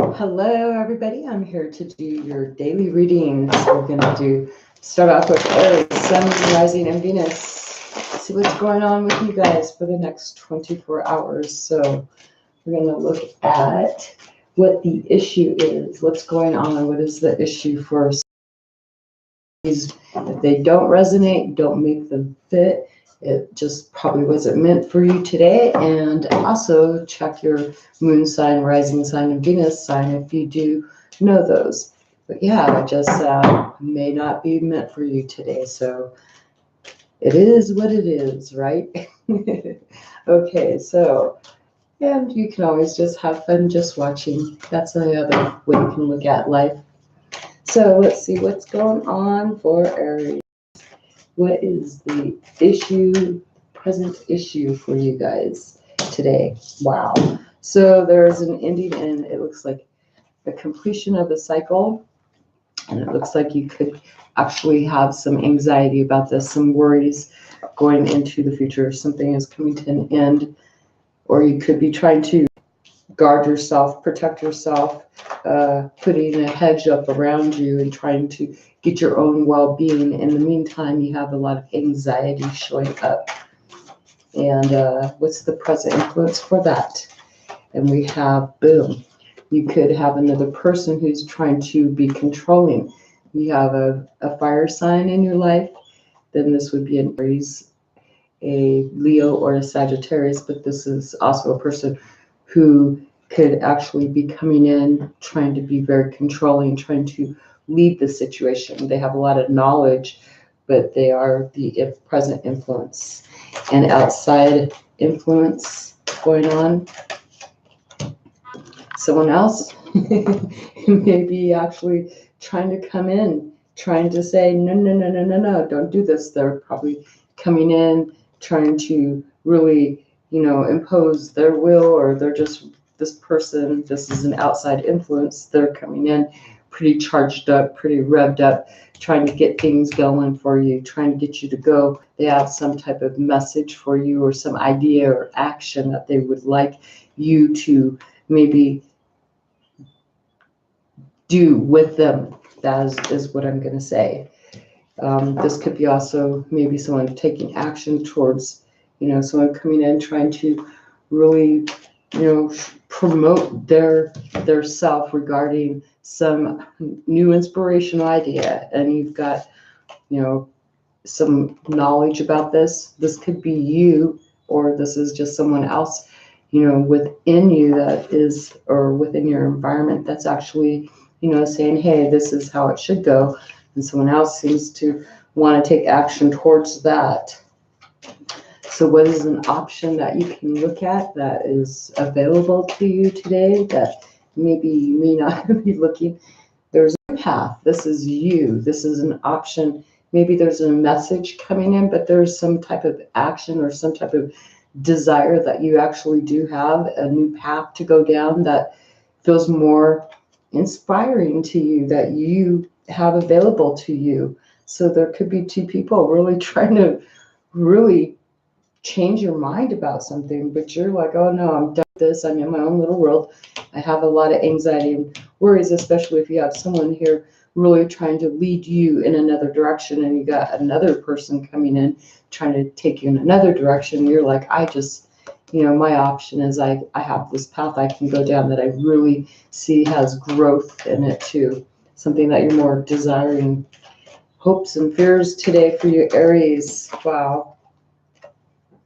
Hello, everybody. I'm here to do your daily readings. We're going to start off with Aries, Sun, Rising, and Venus. See what's going on with you guys for the next 24 hours. So we're going to look at what the issue is, what's going on, what is the issue for these. If they don't resonate, don't make them fit. It just probably wasn't meant for you today. And also check your moon sign, rising sign, and Venus sign if you do know those. But yeah, it just may not be meant for you today. So it is what it is, right? Okay, so, and you can always just have fun just watching. That's another way you can look at life. So let's see what's going on for Aries. What is the issue, present issue for you guys today? Wow. So there's an ending and it looks like the completion of a cycle. And it looks like you could actually have some anxiety about this, some worries going into the future. Something is coming to an end, or you could be trying to guard yourself, protect yourself, putting a hedge up around you and trying to get your own well-being. In the meantime, you have a lot of anxiety showing up. And what's the present influence for that? And we have, boom, you could have another person who's trying to be controlling. You have a fire sign in your life, then this would be an Aries, a Leo, or a Sagittarius, but this is also a person who could actually be coming in trying to be very controlling, trying to lead the situation. They have a lot of knowledge, but they are the present influence. And outside influence going on, someone else may be actually trying to come in, trying to say, no, no, no, no, no, no, don't do this. They're probably coming in, trying to really, impose their will, or they're just this person, this is an outside influence. They're coming in pretty charged up, pretty revved up, trying to get things going for you, trying to get you to go. They have some type of message for you or some idea or action that they would like you to maybe do with them. That is what I'm going to say. This could be also maybe someone taking action towards, someone coming in trying to really, promote their self regarding some new inspirational idea. And you've got, some knowledge about this. This could be you, or this is just someone else, within you that is, or within your environment that's actually, saying, hey, this is how it should go. And someone else seems to want to take action towards that. So what is an option that you can look at that is available to you today that maybe you may not be looking? There's a path. This is you. This is an option. Maybe there's a message coming in, but there's some type of action or some type of desire that you actually do have, a new path to go down that feels more inspiring to you, that you have available to you. So there could be two people really trying to really change your mind about something, but you're like, oh no, I'm done with this. I'm in my own little world. I have a lot of anxiety and worries, especially if you have someone here really trying to lead you in another direction and you got another person coming in trying to take you in another direction. You're like, I just, my option is I have this path I can go down that I really see has growth in it too. Something that you're more desiring. Hopes and fears today for you, Aries. Wow.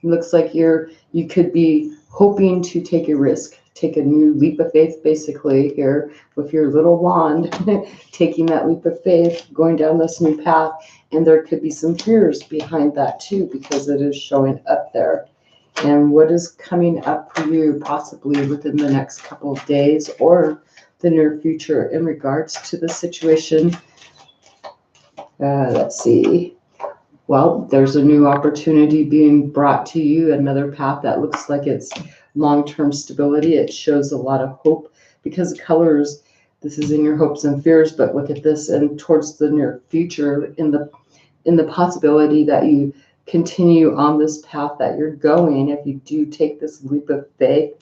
Looks like you could be hoping to take a risk, take a new leap of faith, basically, here with your little wand, taking that leap of faith, going down this new path. And there could be some fears behind that too, because it is showing up there. And what is coming up for you possibly within the next couple of days or the near future in regards to the situation? Let's see. Well, there's a new opportunity being brought to you, another path that looks like it's long-term stability. It shows a lot of hope because colors, this is in your hopes and fears, but look at this and towards the near future in the possibility that you continue on this path that you're going. If you do take this leap of faith,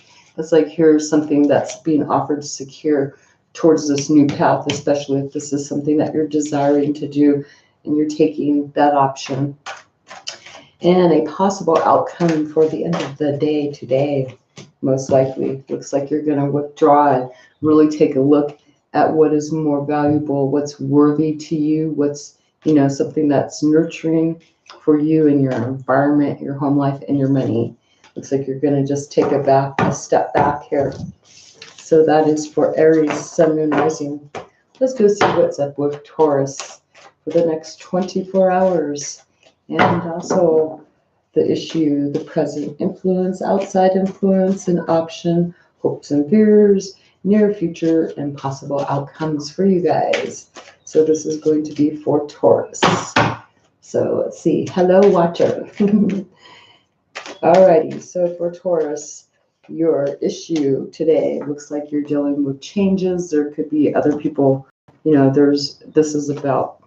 It's like here's something that's being offered secure towards this new path, especially if this is something that you're desiring to do and you're taking that option. And a possible outcome for the end of the day today, most likely. Looks like you're going to withdraw and really take a look at what is more valuable, what's worthy to you, what's, something that's nurturing for you and your environment, your home life, and your money. Looks like you're going to just take a step back here. So that is for Aries, Sun, Moon, Rising. Let's go see what's up with Taurus for the next 24 hours. And also the issue, the present influence, outside influence, and option, hopes and fears, near future, and possible outcomes for you guys. So this is going to be for Taurus. So let's see. Hello, watcher. Alrighty, so for Taurus, your issue today looks like you're dealing with changes. There could be other people, this is about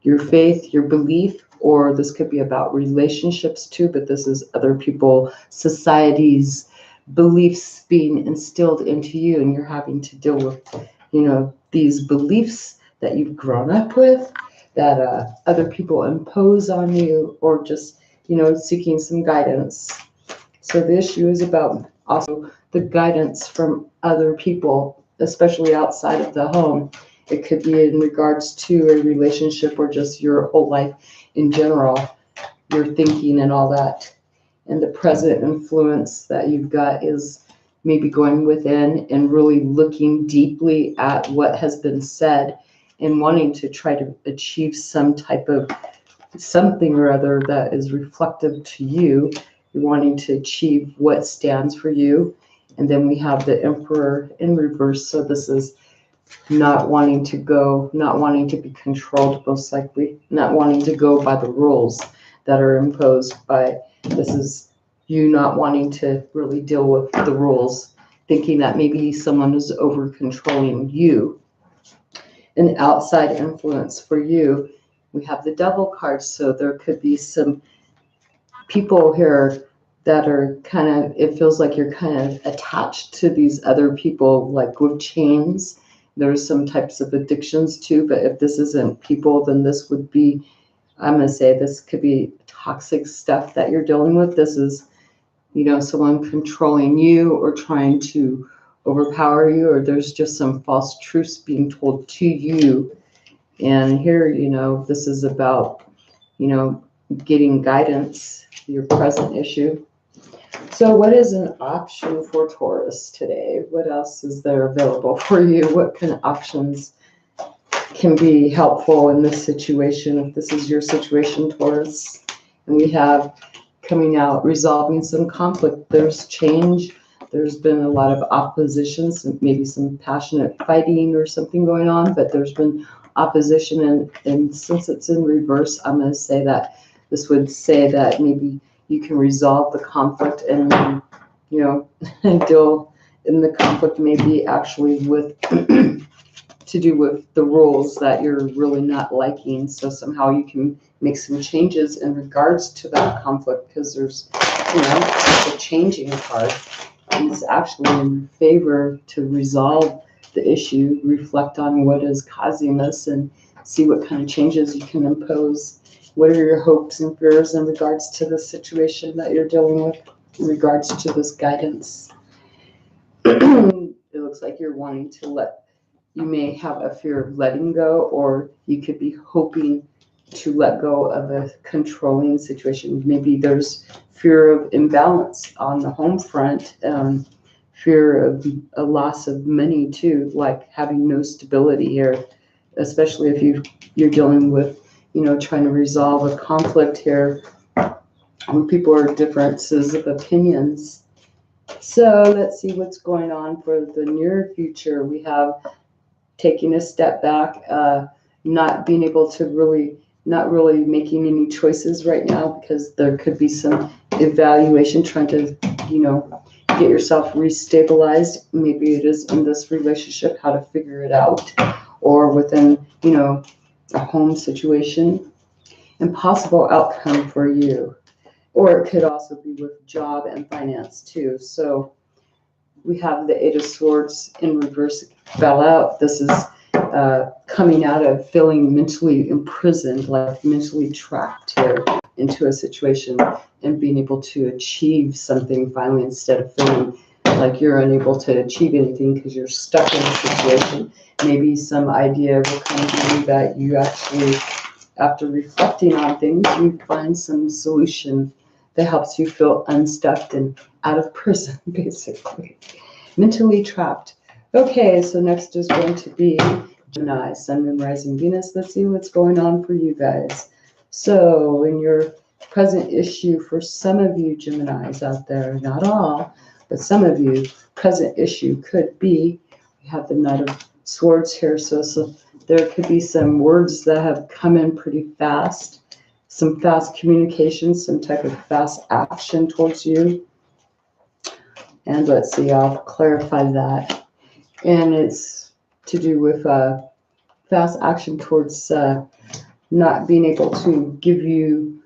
your faith, your belief, or this could be about relationships too, but this is other people, society's beliefs being instilled into you, and you're having to deal with, these beliefs that you've grown up with, that other people impose on you, or just, seeking some guidance. So the issue is about also the guidance from other people, especially outside of the home. It could be in regards to a relationship or just your whole life in general, your thinking and all that. And the present influence that you've got is maybe going within and really looking deeply at what has been said and wanting to try to achieve some type of something or other that is reflective to you. You're wanting to achieve what stands for you. And then we have the Emperor in reverse. So this is not wanting to be controlled, most likely, not wanting to go by the rules that are imposed by, this is you not wanting to really deal with the rules, thinking that maybe someone is over controlling you. An outside influence for you, we have the Devil card, so there could be some people here that are it feels like you're kind of attached to these other people, like with chains. There's some types of addictions too, but if this isn't people, then this would be, I'm going to say this could be toxic stuff that you're dealing with. This is, someone controlling you or trying to overpower you, or there's just some false truths being told to you. And here, this is about, getting guidance, your present issue. So what is an option for Taurus today? What else is there available for you? What kind of options can be helpful in this situation, if this is your situation, Taurus? And we have coming out, resolving some conflict. There's change. There's been a lot of opposition, maybe some passionate fighting or something going on, but there's been opposition. And since it's in reverse, I'm going to say that this would say that maybe you can resolve the conflict and, deal in the conflict maybe actually with to do with the rules that you're really not liking. So somehow you can make some changes in regards to that conflict, because there's, a changing card. It's actually in favor to resolve the issue, reflect on what is causing this, and see what kind of changes you can impose. What are your hopes and fears in regards to the situation that you're dealing with, in regards to this guidance? It looks like you're wanting to you may have a fear of letting go, or you could be hoping to let go of a controlling situation. Maybe there's fear of imbalance on the home front, fear of a loss of money too, like having no stability here, especially if you're dealing with, trying to resolve a conflict here when people are differences of opinions. So let's see what's going on for the near future. We have taking a step back, not being able to not really making any choices right now, because there could be some evaluation, trying to, get yourself restabilized. Maybe it is in this relationship, how to figure it out, or within, a home situation, and possible outcome for you. Or it could also be with job and finance too. So we have the Eight of Swords in reverse fell out. This is coming out of feeling mentally imprisoned, like mentally trapped here into a situation, and being able to achieve something finally instead of feeling like you're unable to achieve anything because you're stuck in a situation. Maybe some idea will come to you that you actually, after reflecting on things, you find some solution that helps you feel unstuck and out of prison, basically. Mentally trapped. Okay, so next is going to be Gemini, Sun, Moon, Rising, Venus. Let's see what's going on for you guys. So in your present issue, for some of you Geminis out there, not all, but some of you, present issue could be, we have the Knight of Swords here, so there could be some words that have come in pretty fast, some fast communication, some type of fast action towards you. And let's see, I'll clarify that. And it's to do with fast action towards not being able to give you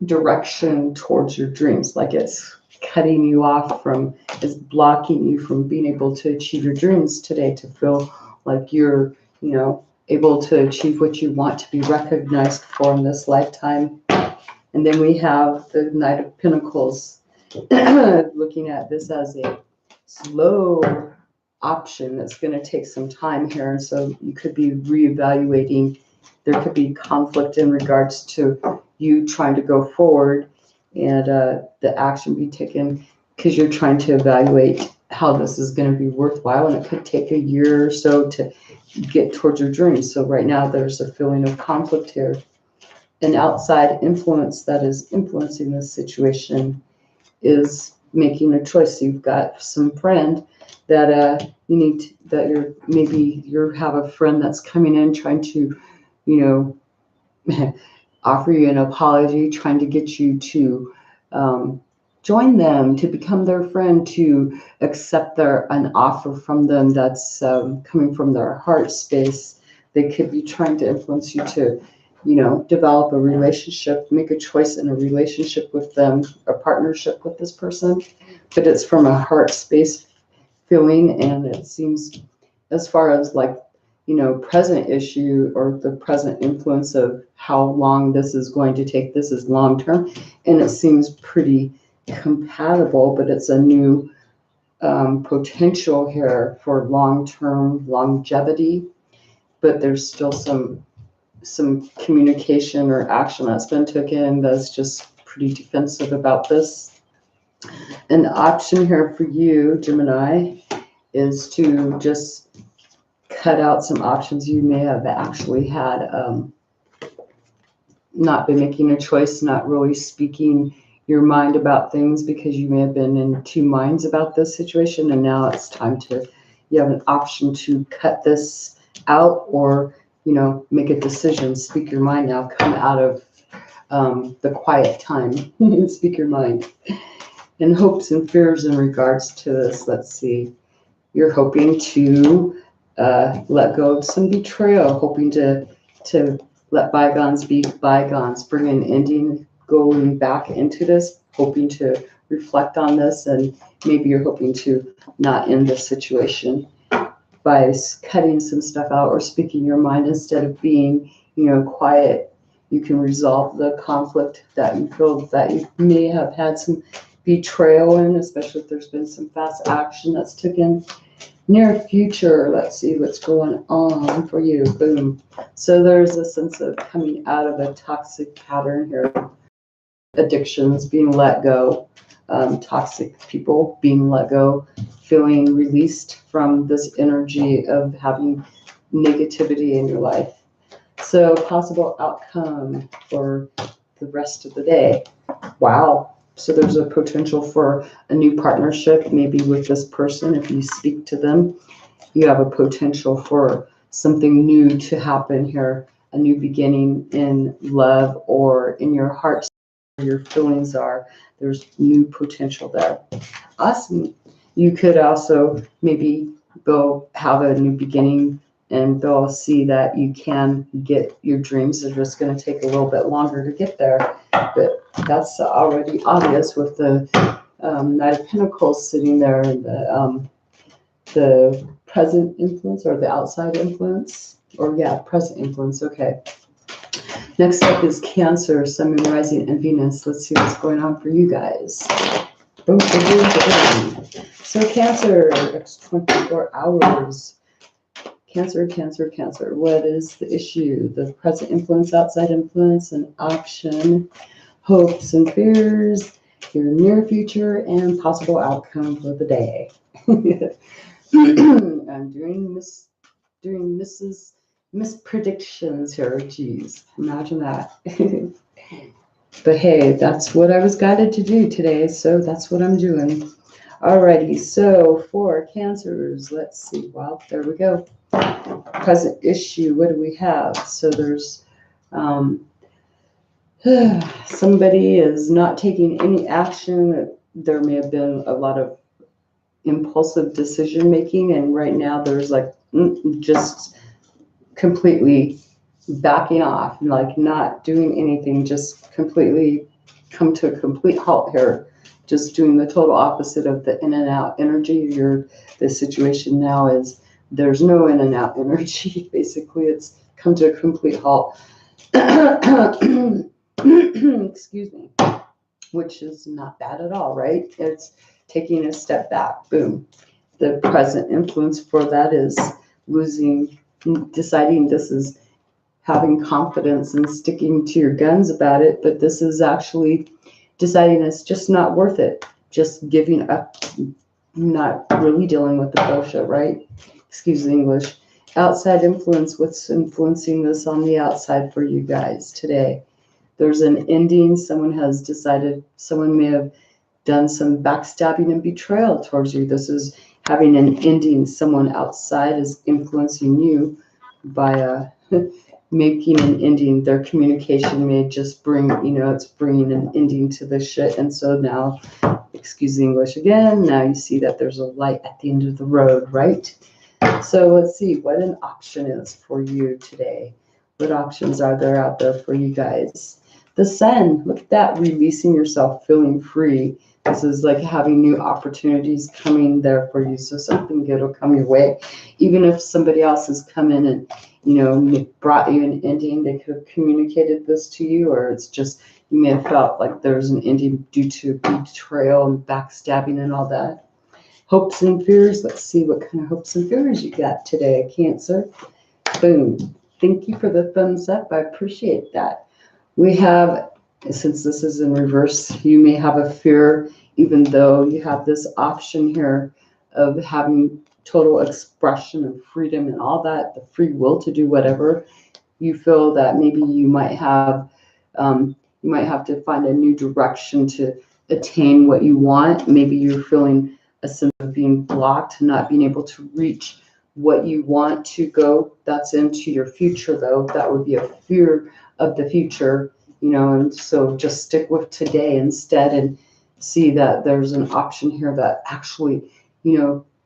direction towards your dreams, like it's cutting you off from, it's blocking you from being able to achieve your dreams today, to feel like you're, you know, able to achieve what you want to be recognized for in this lifetime. And then we have the Knight of Pentacles, looking at this as a slow option that's going to take some time here. And so you could be reevaluating. There could be conflict in regards to you trying to go forward and the action be taken, because you're trying to evaluate how this is going to be worthwhile. And it could take a year or so to get towards your dreams. So right now there's a feeling of conflict here. An outside influence that is influencing this situation is making a choice. You've got some friend that you need to, that you have a friend that's coming in trying to, you know, offer you an apology, trying to get you to join them, to become their friend, to accept an offer from them that's coming from their heart space. They could be trying to influence you to, you know, develop a relationship, make a choice in a relationship with them, a partnership with this person, but it's from a heart space feeling. And it seems, as far as like, you know, present issue or the present influence of how long this is going to take, this is long term, and it seems pretty compatible, but it's a new potential here for long-term longevity, but there's still some communication or action that's been taken that's just pretty defensive about this. An option here for you, Gemini, is to just cut out some options you may have actually had, not been making a choice, not really speaking your mind about things, because you may have been in two minds about this situation, and now it's time to, you have an option to cut this out, or, you know, make a decision, speak your mind now, come out of the quiet time, speak your mind. And hopes and fears in regards to this, let's see, you're hoping to let go of some betrayal, hoping to let bygones be bygones, bring an ending, going back into this, hoping to reflect on this, and maybe you're hoping to not end the situation by cutting some stuff out or speaking your mind instead of being, you know, quiet. You can resolve the conflict that you feel that you may have had some betrayal in, especially if there's been some fast action that's taken. Near future, let's see what's going on for you. Boom. So there's a sense of coming out of a toxic pattern here. Addictions being let go, toxic people being let go, feeling released from this energy of having negativity in your life. So possible outcome for the rest of the day. Wow. So there's a potential for a new partnership, maybe with this person. If you speak to them, you have a potential for something new to happen here, a new beginning in love or in your heart, where your feelings are. There's new potential there. Awesome. You could also maybe go have a new beginning, and they'll see that you can get your dreams. They're just going to take a little bit longer to get there. But that's already obvious with the Knight of Pentacles sitting there, and the the present influence or the outside influence, or yeah, present influence. Okay. Next up is Cancer, Sun, Moon, Rising, and Venus. Let's see what's going on for you guys. Boom, boom, boom, boom. So Cancer, next 24 hours. Cancer, Cancer, Cancer. What is the issue? The present influence, outside influence, and option, hopes and fears, your near future, and possible outcome for the day. I'm doing mispredictions here. Geez, imagine that. But hey, that's what I was guided to do today, so that's what I'm doing. Alrighty, so for Cancers, let's see. Well, there we go. Present issue, what do we have? So there's somebody is not taking any action. There may have been a lot of impulsive decision making, and right now there's like just completely backing off, like not doing anything, just completely come to a complete halt here, just doing the total opposite of the in and out energy. The situation now is there's no in and out energy. Basically, it's come to a complete halt. Excuse me, which is not bad at all, right? It's taking a step back. Boom. The present influence for that is deciding this is having confidence and sticking to your guns about it, but this is actually deciding it's just not worth it. Just giving up, not really dealing with the bullshit, right? Excuse the English. Outside influence, what's influencing this on the outside for you guys today? There's an ending. Someone has decided, someone may have done some backstabbing and betrayal towards you. This is having an ending. Someone outside is influencing you by making an ending. Their communication may just bring, it's bringing an ending to the shit. And so now, excuse the English again, now you see that there's a light at the end of the road, right? So let's see what an option is for you today. What options are there out there for you guys? The Sun, look at that, releasing yourself, feeling free. This is like having new opportunities coming there for you. So something good will come your way. Even if somebody else has come in and, brought you an ending, they could have communicated this to you, or it's just, you may have felt like there's an ending due to betrayal and backstabbing and all that. Hopes and fears, let's see what kind of hopes and fears you got today, Cancer. Boom. Thank you for the thumbs up. I appreciate that. We have, since this is in reverse, you may have a fear, even though you have this option here of having total expression of freedom and all that, the free will to do whatever. You feel that maybe you might have to find a new direction to attain what you want. Maybe you're feeling a sense of being blocked, not being able to reach what you want to go. That's into your future, though. That would be a fear of the future, and so just stick with today instead and see that there's an option here that actually,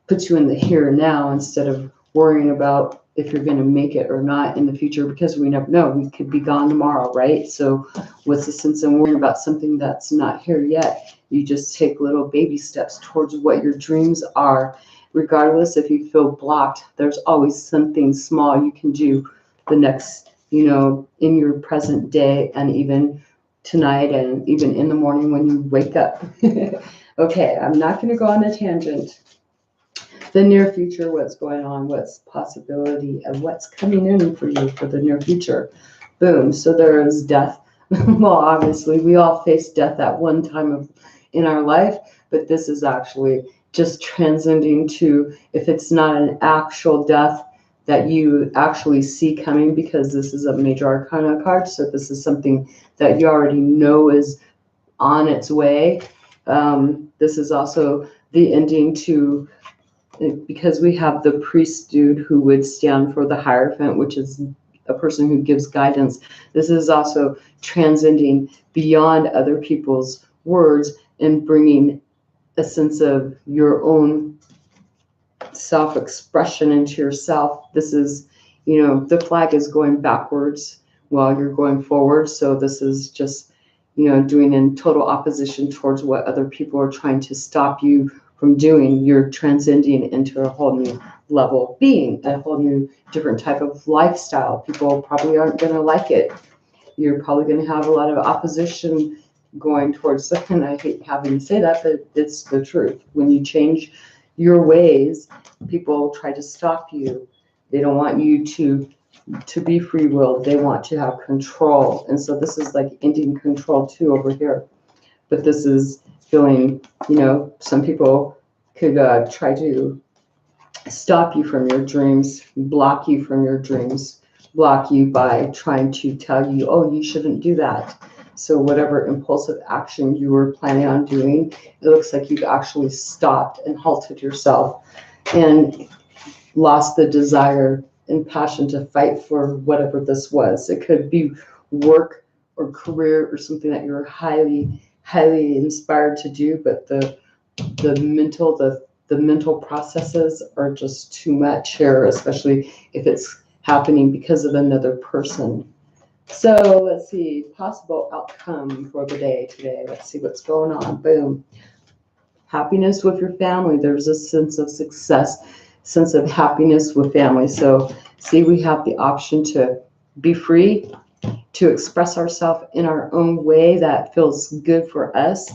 puts you in the here and now instead of worrying about if you're going to make it or not in the future, because we never know. We could be gone tomorrow, right? So what's the sense in worrying about something that's not here yet? You just take little baby steps towards what your dreams are. Regardless if you feel blocked, there's always something small you can do the next, in your present day, and even tonight, and even in the morning when you wake up. Okay, I'm not going to go on a tangent. The near future, what's going on, what's possibility, and what's coming in for you for the near future. Boom. So there is death. Well, obviously, we all face death at one time in our life, but this is actually just transcending to, if it's not an actual death that you actually see coming, because this is a major arcana card, so this is something that you already know is on its way. This is also the ending to, because we have the priest dude who would stand for the Hierophant, which is a person who gives guidance. This is also transcending beyond other people's words and bringing a sense of your own self-expression into yourself. This is, the flag is going backwards while you're going forward. So this is just, doing in total opposition towards what other people are trying to stop you from doing, you're transcending into a whole new level of being, a whole new different type of lifestyle. People probably aren't going to like it. You're probably going to have a lot of opposition going towards it, and I hate having to say that, but it's the truth. When you change your ways, people try to stop you. They don't want you to be free willed. They want to have control. And so this is like ending control too over here. But this is feeling, some people could try to stop you from your dreams, block you from your dreams, block you by trying to tell you, oh, you shouldn't do that. So whatever impulsive action you were planning on doing, it looks like you've actually stopped and halted yourself and lost the desire and passion to fight for whatever this was. It could be work or career or something that you're highly, highly inspired to do, but the mental processes are just too much here, especially if it's happening because of another person. So let's see, possible outcome for the day today. Let's see what's going on. Boom. Happiness with your family. There's a sense of success, sense of happiness with family. So see, we have the option to be free, to express ourselves in our own way that feels good for us.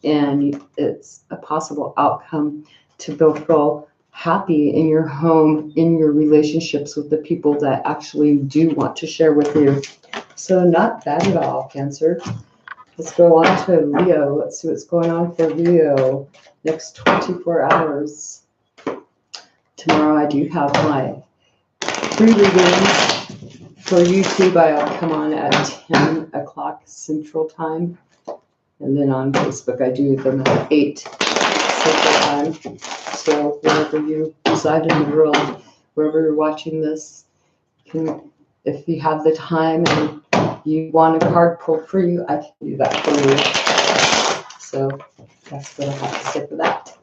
And it's a possible outcome to feel happy in your home, in your relationships with the people that actually do want to share with you. So not bad at all, Cancer. Let's go on to Leo. Let's see what's going on for Leo next 24 hours. Tomorrow I do have my free readings for YouTube. I'll come on at 10 o'clock Central Time. And then on Facebook, I do them at 8 Central Time. So wherever you reside in the world, wherever you're watching this, if you have the time and you want a card pulled for you, I can do that for you. So that's what I have to say for that.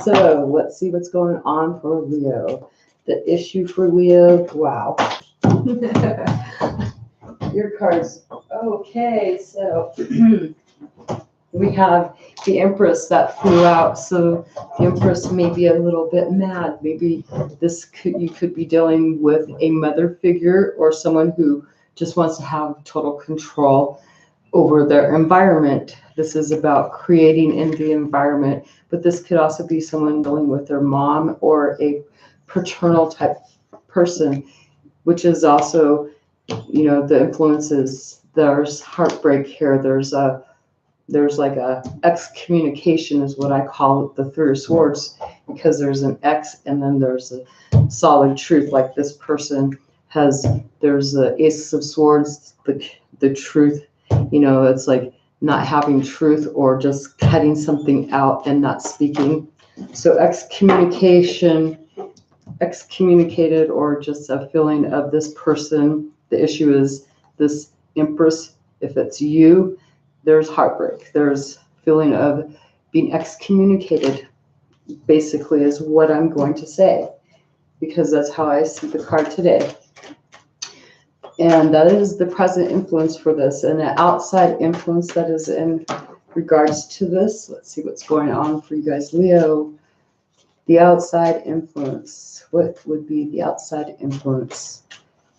So let's see what's going on for Leo. The issue for Leo, wow. Your cards. Okay, so we have the Empress that flew out. So the Empress may be a little bit mad. Maybe you could be dealing with a mother figure or someone who just wants to have total control over their environment. This is about creating in the environment, but this could also be someone dealing with their mom or a paternal type person, which is also, the influences. There's heartbreak here. There's like a excommunication is what I call it, the Three of Swords, because there's an X and then there's a solid truth. Like this person there's the Ace of Swords, the truth, it's like not having truth or just cutting something out and not speaking. So excommunicated or just a feeling of this person. The issue is this Empress, if it's you, there's heartbreak. There's feeling of being excommunicated, basically, is what I'm going to say, because that's how I see the card today. And that is the present influence for this. And the outside influence that is in regards to this. Let's see what's going on for you guys, Leo. The outside influence. What would be the outside influence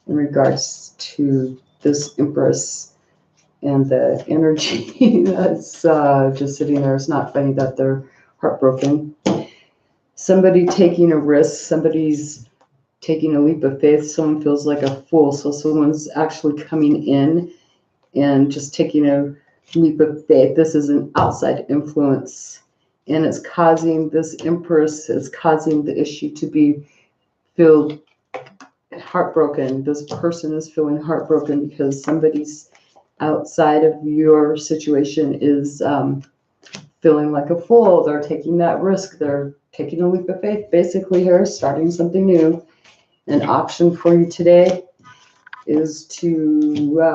in regards to this Empress? And the energy that's just sitting there. It's not funny that they're heartbroken. Somebody taking a risk, somebody's taking a leap of faith. Someone feels like a fool. So someone's actually coming in and just taking a leap of faith. This is an outside influence. And it's causing this Empress, is causing the issue to feel heartbroken. This person is feeling heartbroken because somebody's outside of your situation is feeling like a fool. They're taking that risk. They're taking a leap of faith. Basically here, starting something new. An option for you today is to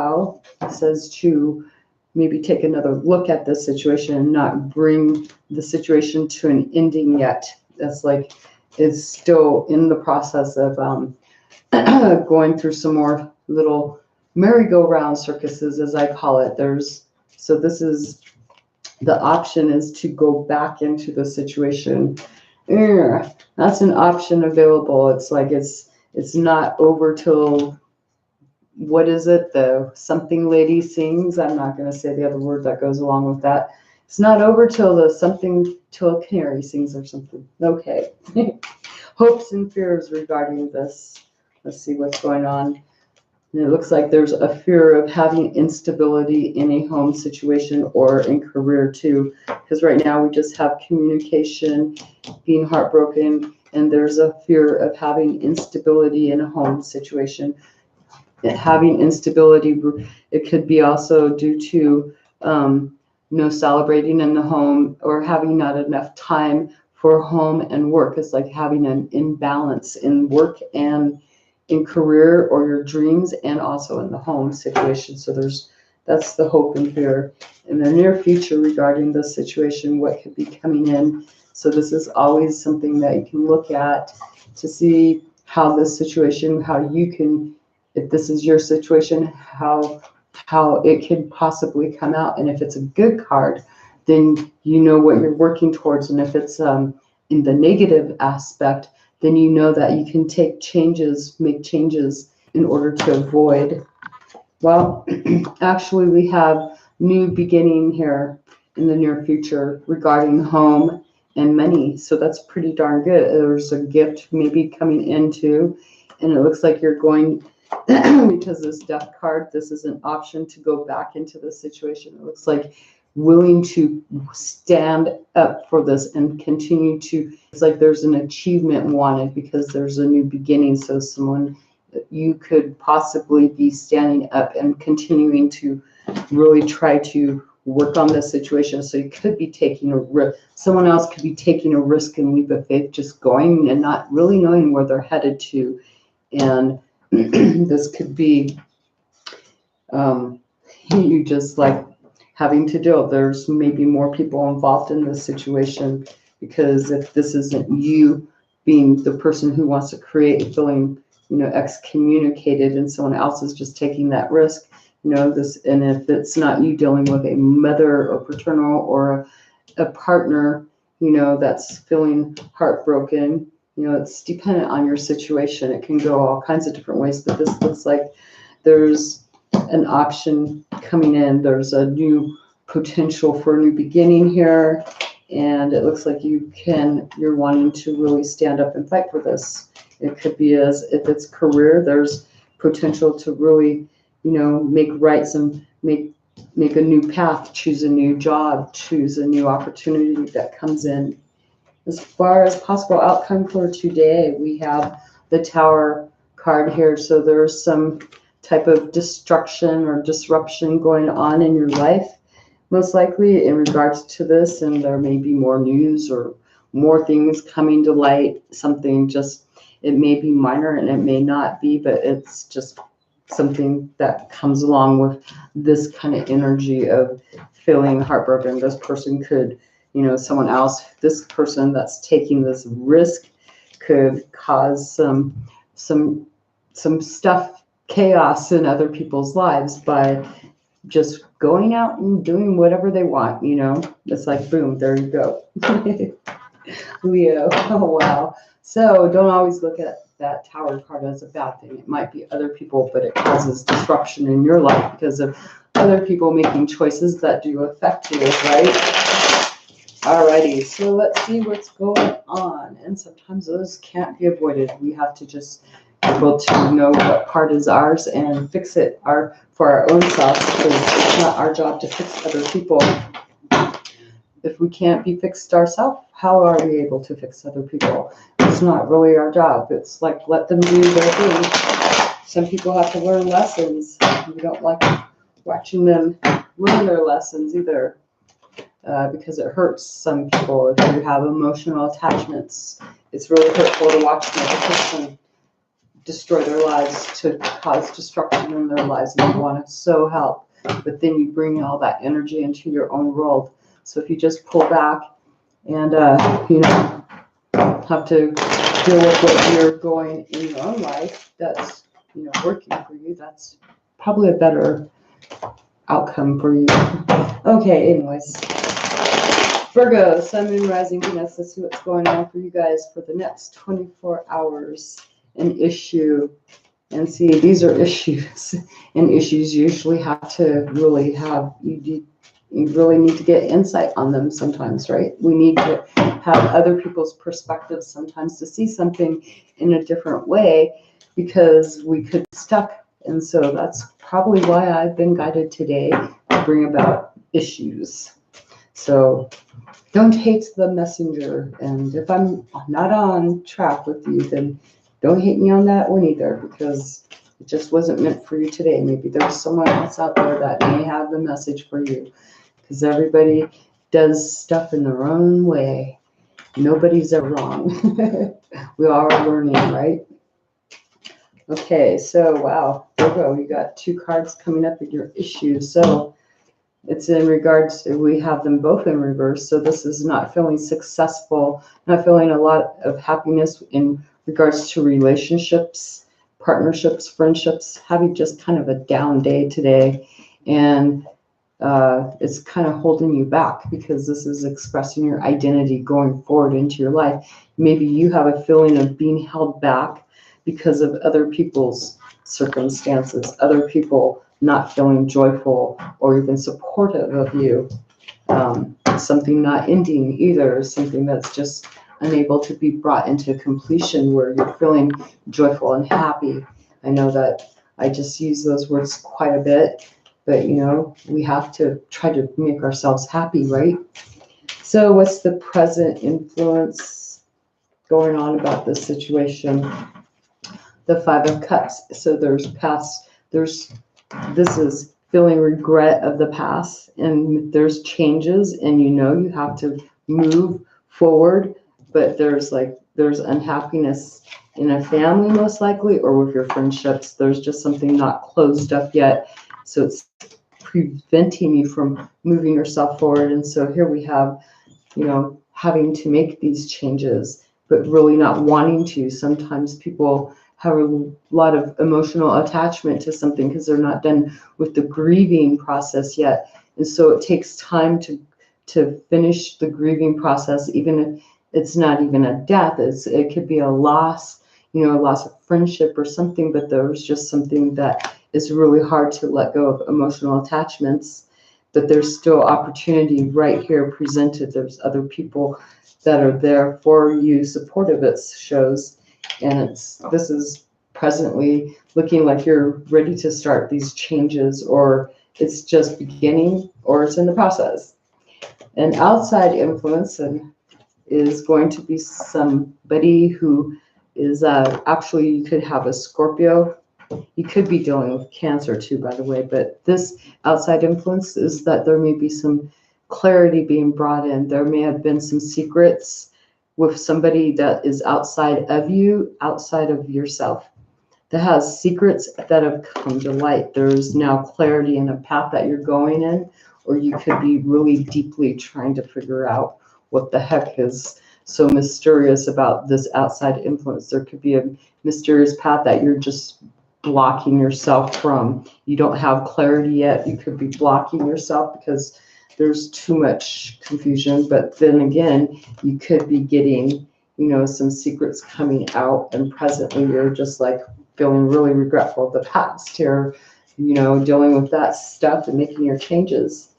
maybe take another look at this situation and not bring the situation to an ending yet. That's like it's still in the process of going through some more little merry-go-round circuses, as I call it. So this is the option is to go back into the situation. That's an option available. It's like it's not over till, what is it? The something lady sings. I'm not going to say the other word that goes along with that. It's not over till the something, till a canary sings or something. Okay. Hopes and fears regarding this. Let's see what's going on. And it looks like there's a fear of having instability in a home situation or in career too. Because right now we just have communication, being heartbroken, and there's a fear of having instability in a home situation. Having instability, it could be also due to no celebrating in the home or having not enough time for home and work. It's like having an imbalance in work and in career or your dreams, and also in the home situation. So that's the hope and fear in the near future regarding the situation, what could be coming in. So this is always something that you can look at to see how this situation, how you can, if this is your situation, how it could possibly come out. And if it's a good card, then you know what you're working towards. And if it's in the negative aspect, then you know that you can make changes in order to avoid. Well, actually, we have new beginning here in the near future regarding home and money. So that's pretty darn good. There's a gift maybe coming into, and it looks like you're going, because this death card, this is an option to go back into the situation. It looks like willing to stand up for this and continue to, it's like there's an achievement wanted because there's a new beginning. So someone, you could possibly be standing up and continuing to really try to work on this situation. So you could be taking a risk. Someone else could be taking a risk and leap of faith, just going and not really knowing where they're headed to. And this could be you just like having to deal. There's maybe more people involved in this situation, because if this isn't you being the person who wants to create, feeling, excommunicated, and someone else is just taking that risk, this, and if it's not you dealing with a mother or paternal or a partner, that's feeling heartbroken, it's dependent on your situation. It can go all kinds of different ways, but this looks like there's an option coming in. There's a new potential for a new beginning here. And it looks like you're wanting to really stand up and fight for this. It could be, as if it's career, there's potential to really, make rights and make a new path, choose a new job, choose a new opportunity that comes in. As far as possible outcome for today, we have the Tower card here. So there's some type of destruction or disruption going on in your life, most likely in regards to this, and there may be more news or more things coming to light. Something just, it may be minor and it may not be, but it's just something that comes along with this kind of energy of feeling heartbroken. This person could, someone else, this person that's taking this risk could cause some stuff, chaos in other people's lives by just going out and doing whatever they want. It's like, boom, there you go. Leo. Oh, wow. So don't always look at that Tower card as a bad thing. It might be other people, but it causes disruption in your life because of other people making choices that do affect you, right? Alrighty, so let's see what's going on. And sometimes those can't be avoided. We have to just be able to know what part is ours and fix it for our own selves, because it's not our job to fix other people. If we can't be fixed ourselves, how are we able to fix other people? It's not really our job. It's like, let them do their thing. Some people have to learn lessons. We don't like watching them learn their lessons either, because it hurts some people. If you have emotional attachments, it's really hurtful to watch another person destroy their lives, to cause destruction in their lives, and you want to so help, but then you bring all that energy into your own world. So if you just pull back and have to deal with what you're going in your own life that's working for you, that's probably a better outcome for you. Okay, anyways, Virgo, Sun, Moon, Rising, Venus. Let's see what's going on for you guys for the next 24 hours. An issue. And see, these are issues. And issues usually have to really have, you really need to get insight on them sometimes, right? We need to have other people's perspectives sometimes to see something in a different way because we could be stuck. And so that's probably why I've been guided today to bring about issues. So don't hate the messenger. And if I'm not on track with you, then don't hate me on that one either, because it just wasn't meant for you today. Maybe there's someone else out there that may have the message for you, because everybody does stuff in their own way. Nobody's ever wrong. We all are learning, right? Okay, so wow, Virgo, you got 2 cards coming up in your issue. So it's in regards to, we have them both in reverse. So this is not feeling successful, not feeling a lot of happiness in regards to relationships, partnerships, friendships, having just kind of a down day today. And it's kind of holding you back because this is expressing your identity going forward into your life. Maybe you have a feeling of being held back because of other people's circumstances, other people not feeling joyful or even supportive of you. Something not ending either, something that's just unable to be brought into completion where you're feeling joyful and happy. I know that I just use those words quite a bit, but you know, we have to try to make ourselves happy, right? So what's the present influence going on about this situation? The 5 of Cups. So there's past, this is feeling regret of the past, and there's changes, and you know you have to move forward, but there's unhappiness in a family most likely, or with your friendships. There's just something not closed up yet, so it's preventing you from moving yourself forward. And so here we have, you know, having to make these changes, but really not wanting to. Sometimes people have a lot of emotional attachment to something because they're not done with the grieving process yet. And so it takes time to finish the grieving process, even if it's not even a death. It could be a loss, you know, a loss of friendship or something, but there's just something that is really hard to let go of emotional attachments. But there's still opportunity right here presented. There's other people that are there for you, supportive, it shows. And this is presently looking like you're ready to start these changes, or it's just beginning, or it's in the process. An outside influence is going to be somebody who is actually, you could have a Scorpio. You could be dealing with Cancer too, by the way, but this outside influence is that there may be some clarity being brought in. There may have been some secrets with somebody that is outside of you, outside of yourself, that has secrets that have come to light. There's now clarity in a path that you're going in, or you could be really deeply trying to figure out what the heck is so mysterious about this outside influence. There could be a mysterious path that you're just blocking yourself from. You don't have clarity yet. You could be blocking yourself because there's too much confusion, but then again, you could be getting, you know, some secrets coming out, and presently you're just like feeling really regretful of the past here, you know, dealing with that stuff and making your changes.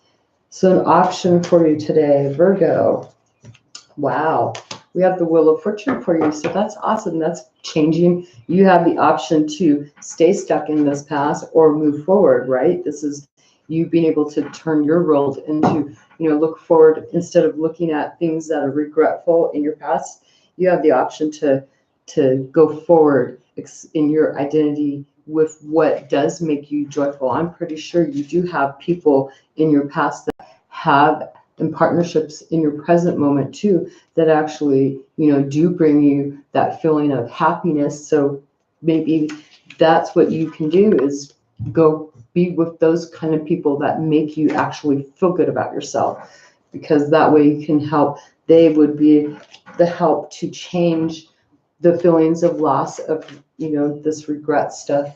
So an option for you today, Virgo. Wow, we have the Wheel of Fortune for you, so that's awesome. That's changing. You have the option to stay stuck in this past or move forward, right? This is you being able to turn your world into, you know, look forward instead of looking at things that are regretful in your past. You have the option to go forward in your identity with what does make you joyful. I'm pretty sure you do have people in your past that have, and partnerships in your present moment too, that actually, you know, do bring you that feeling of happiness. So maybe that's what you can do, is go be with those kind of people that make you actually feel good about yourself, because that way you can help. They would be the help to change the feelings of loss of, you know, this regret stuff.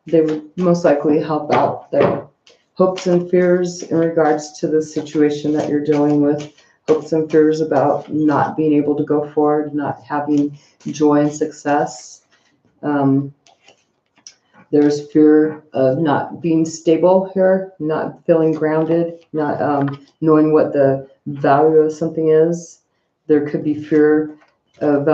They would most likely help out their hopes and fears in regards to the situation that you're dealing with. hopes and fears about not being able to go forward, not having joy and success. There's fear of not being stable here, not feeling grounded, not knowing what the value of something is. There could be fear of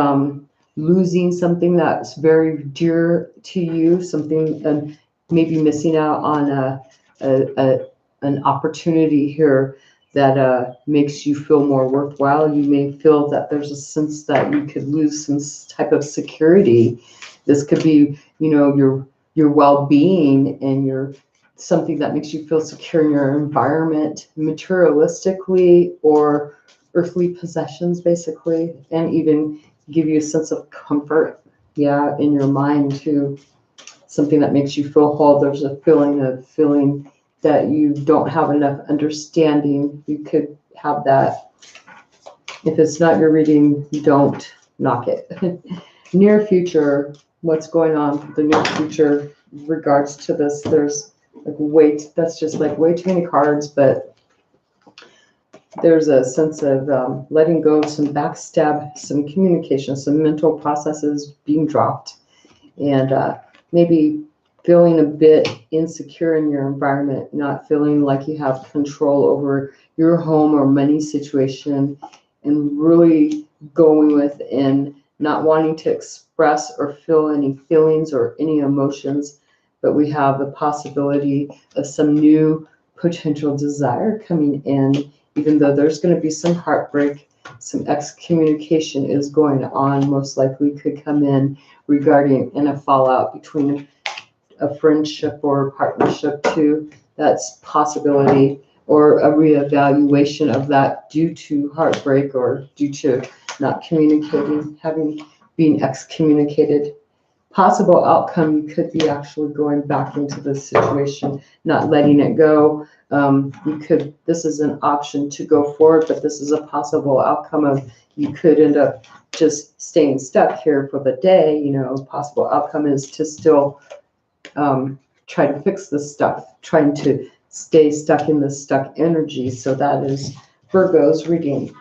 losing something that's very dear to you, something, maybe missing out on an opportunity here that makes you feel more worthwhile. You may feel that there's a sense that you could lose some type of security. This could be, your well-being and your something that makes you feel secure in your environment, materialistically or earthly possessions, basically, and even give you a sense of comfort, in your mind too. Something that makes you feel whole. There's a feeling that you don't have enough understanding. You could have that. If it's not your reading, don't knock it. Near future, what's going on for the near future regards to this? There's that's just like way too many cards, but there's a sense of letting go of some backstab, some communication, some mental processes being dropped, and maybe feeling a bit insecure in your environment, not feeling like you have control over your home or money situation, and really going within, not wanting to express or feel any feelings or any emotions, but we have the possibility of some new potential desire coming in, even though there's going to be some heartbreak, some excommunication is going on, most likely could come in regarding in a fallout between a friendship or partnership too. That's possibility, or a reevaluation of that due to heartbreak or due to not communicating, being excommunicated. Possible outcome, you could be actually going back into this situation, not letting it go. This is an option to go forward, but this is a possible outcome of you could end up just staying stuck here for the day. Possible outcome is to still try to fix this stuff, trying to stay stuck in this stuck energy. So that is Virgo's reading.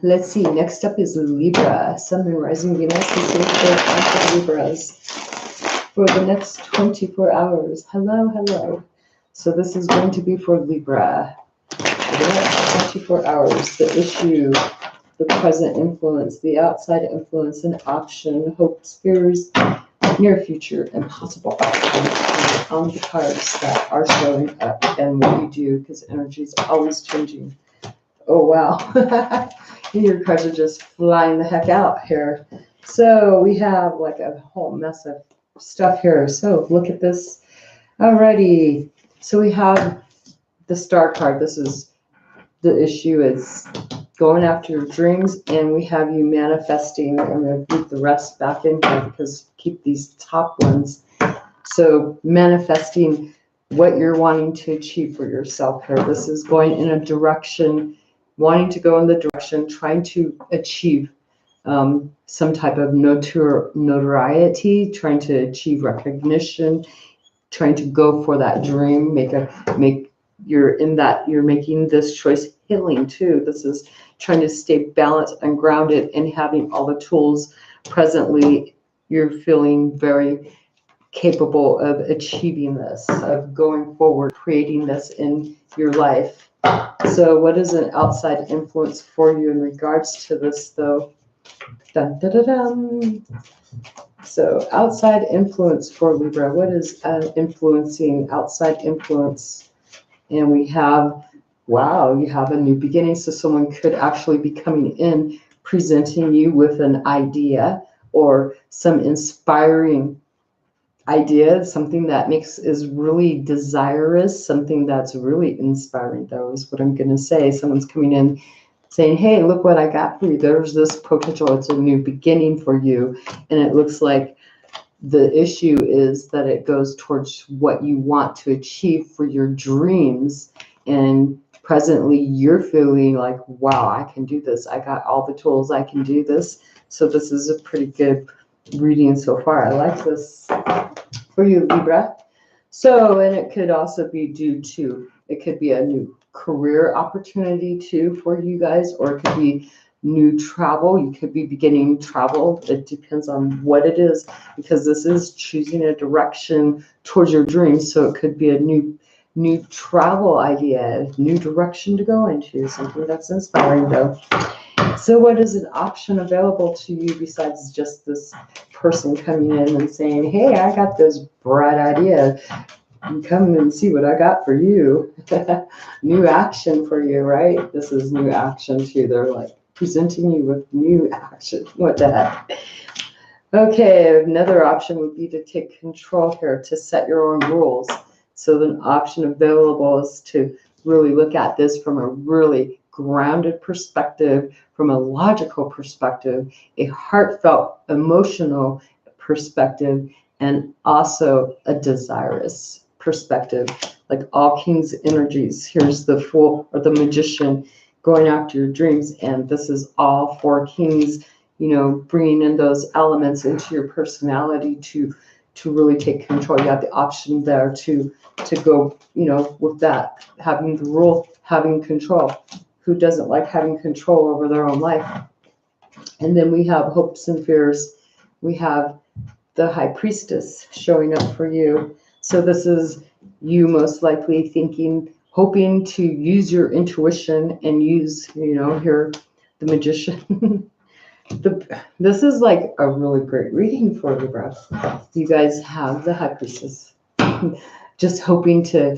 Let's see. Next up is Libra. Sun, Moon, Rising, Venus. Libras for the next 24 hours. Hello. So this is going to be for Libra. For the next 24 hours. The issue, the present influence, the outside influence, an option, hopes, fears, near future, and possible outcomes on the cards that are showing up and what you do, because energy is always changing. Oh, wow. Your cards are just flying the heck out here. So we have like a whole mess of stuff here. So look at this. Alrighty. So we have the Star card. This is the issue, is going after your dreams, and we have you manifesting. I'm going to put the rest back in here because keep these top ones. So manifesting what you're wanting to achieve for yourself here. This is going in a direction, wanting to go in the direction, trying to achieve some type of notoriety, trying to achieve recognition, trying to go for that dream, you're making this choice healing too. This is trying to stay balanced and grounded and having all the tools presently. You're feeling very capable of achieving this, of going forward, creating this in your life. So what is an outside influence for you in regards to this though? Dun, dun, dun, dun. So outside influence for Libra, what is influencing, outside influence? And we have, wow, you have a new beginning. So someone could actually be coming in, presenting you with an idea or some inspiring idea, something that is really desirous, something that's really inspiring, though, is what I'm going to say. Someone's coming in saying, hey, look what I got for you. There's this potential. It's a new beginning for you. And it looks like the issue is that it goes towards what you want to achieve for your dreams. And presently you're feeling like, wow, I can do this. I got all the tools. I can do this. So this is a pretty good reading so far. I like this for you, Libra. So, and it could also be due to, it could be a new career opportunity too for you guys, or it could be new travel. You could be beginning travel. It depends on what it is, because this is choosing a direction towards your dreams. So it could be a new travel idea, new direction to go into, something that's inspiring though. So what is an option available to you besides just this person coming in and saying, hey, I got this bright idea. Come and see what I got for you. New action for you, right? This is new action too. They're like presenting you with new action. What the heck? Okay, another option would be to take control here, to set your own rules. So the option available is to really look at this from a really grounded perspective, from a logical perspective, a heartfelt, emotional perspective, and also a desirous perspective, like all king's energies. Here's the fool or the magician going after your dreams, and this is all four kings, you know, bringing in those elements into your personality to really take control. You have the option there to go, you know, with that, having the rule, having control. Who doesn't like having control over their own life? And then we have hopes and fears. We have the high priestess showing up for you. So this is you most likely thinking, hoping to use your intuition and use, you know, here, the magician. This is like a really great reading for Libra. You guys have the high priestess. Just hoping to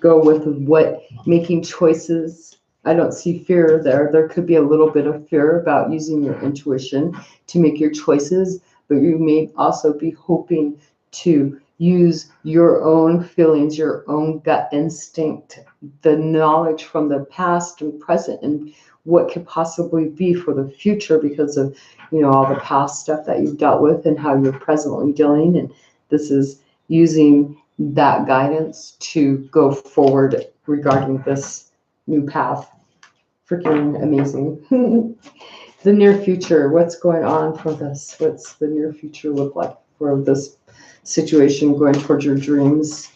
go with what, making choices. I don't see fear there. There could be a little bit of fear about using your intuition to make your choices, but you may also be hoping to use your own feelings, your own gut instinct, the knowledge from the past and present, and what could possibly be for the future because of, you know, all the past stuff that you've dealt with and how you're presently dealing. And this is using that guidance to go forward regarding this new path. Freaking amazing. The near future, what's going on for this? What's the near future look like for this situation going towards your dreams?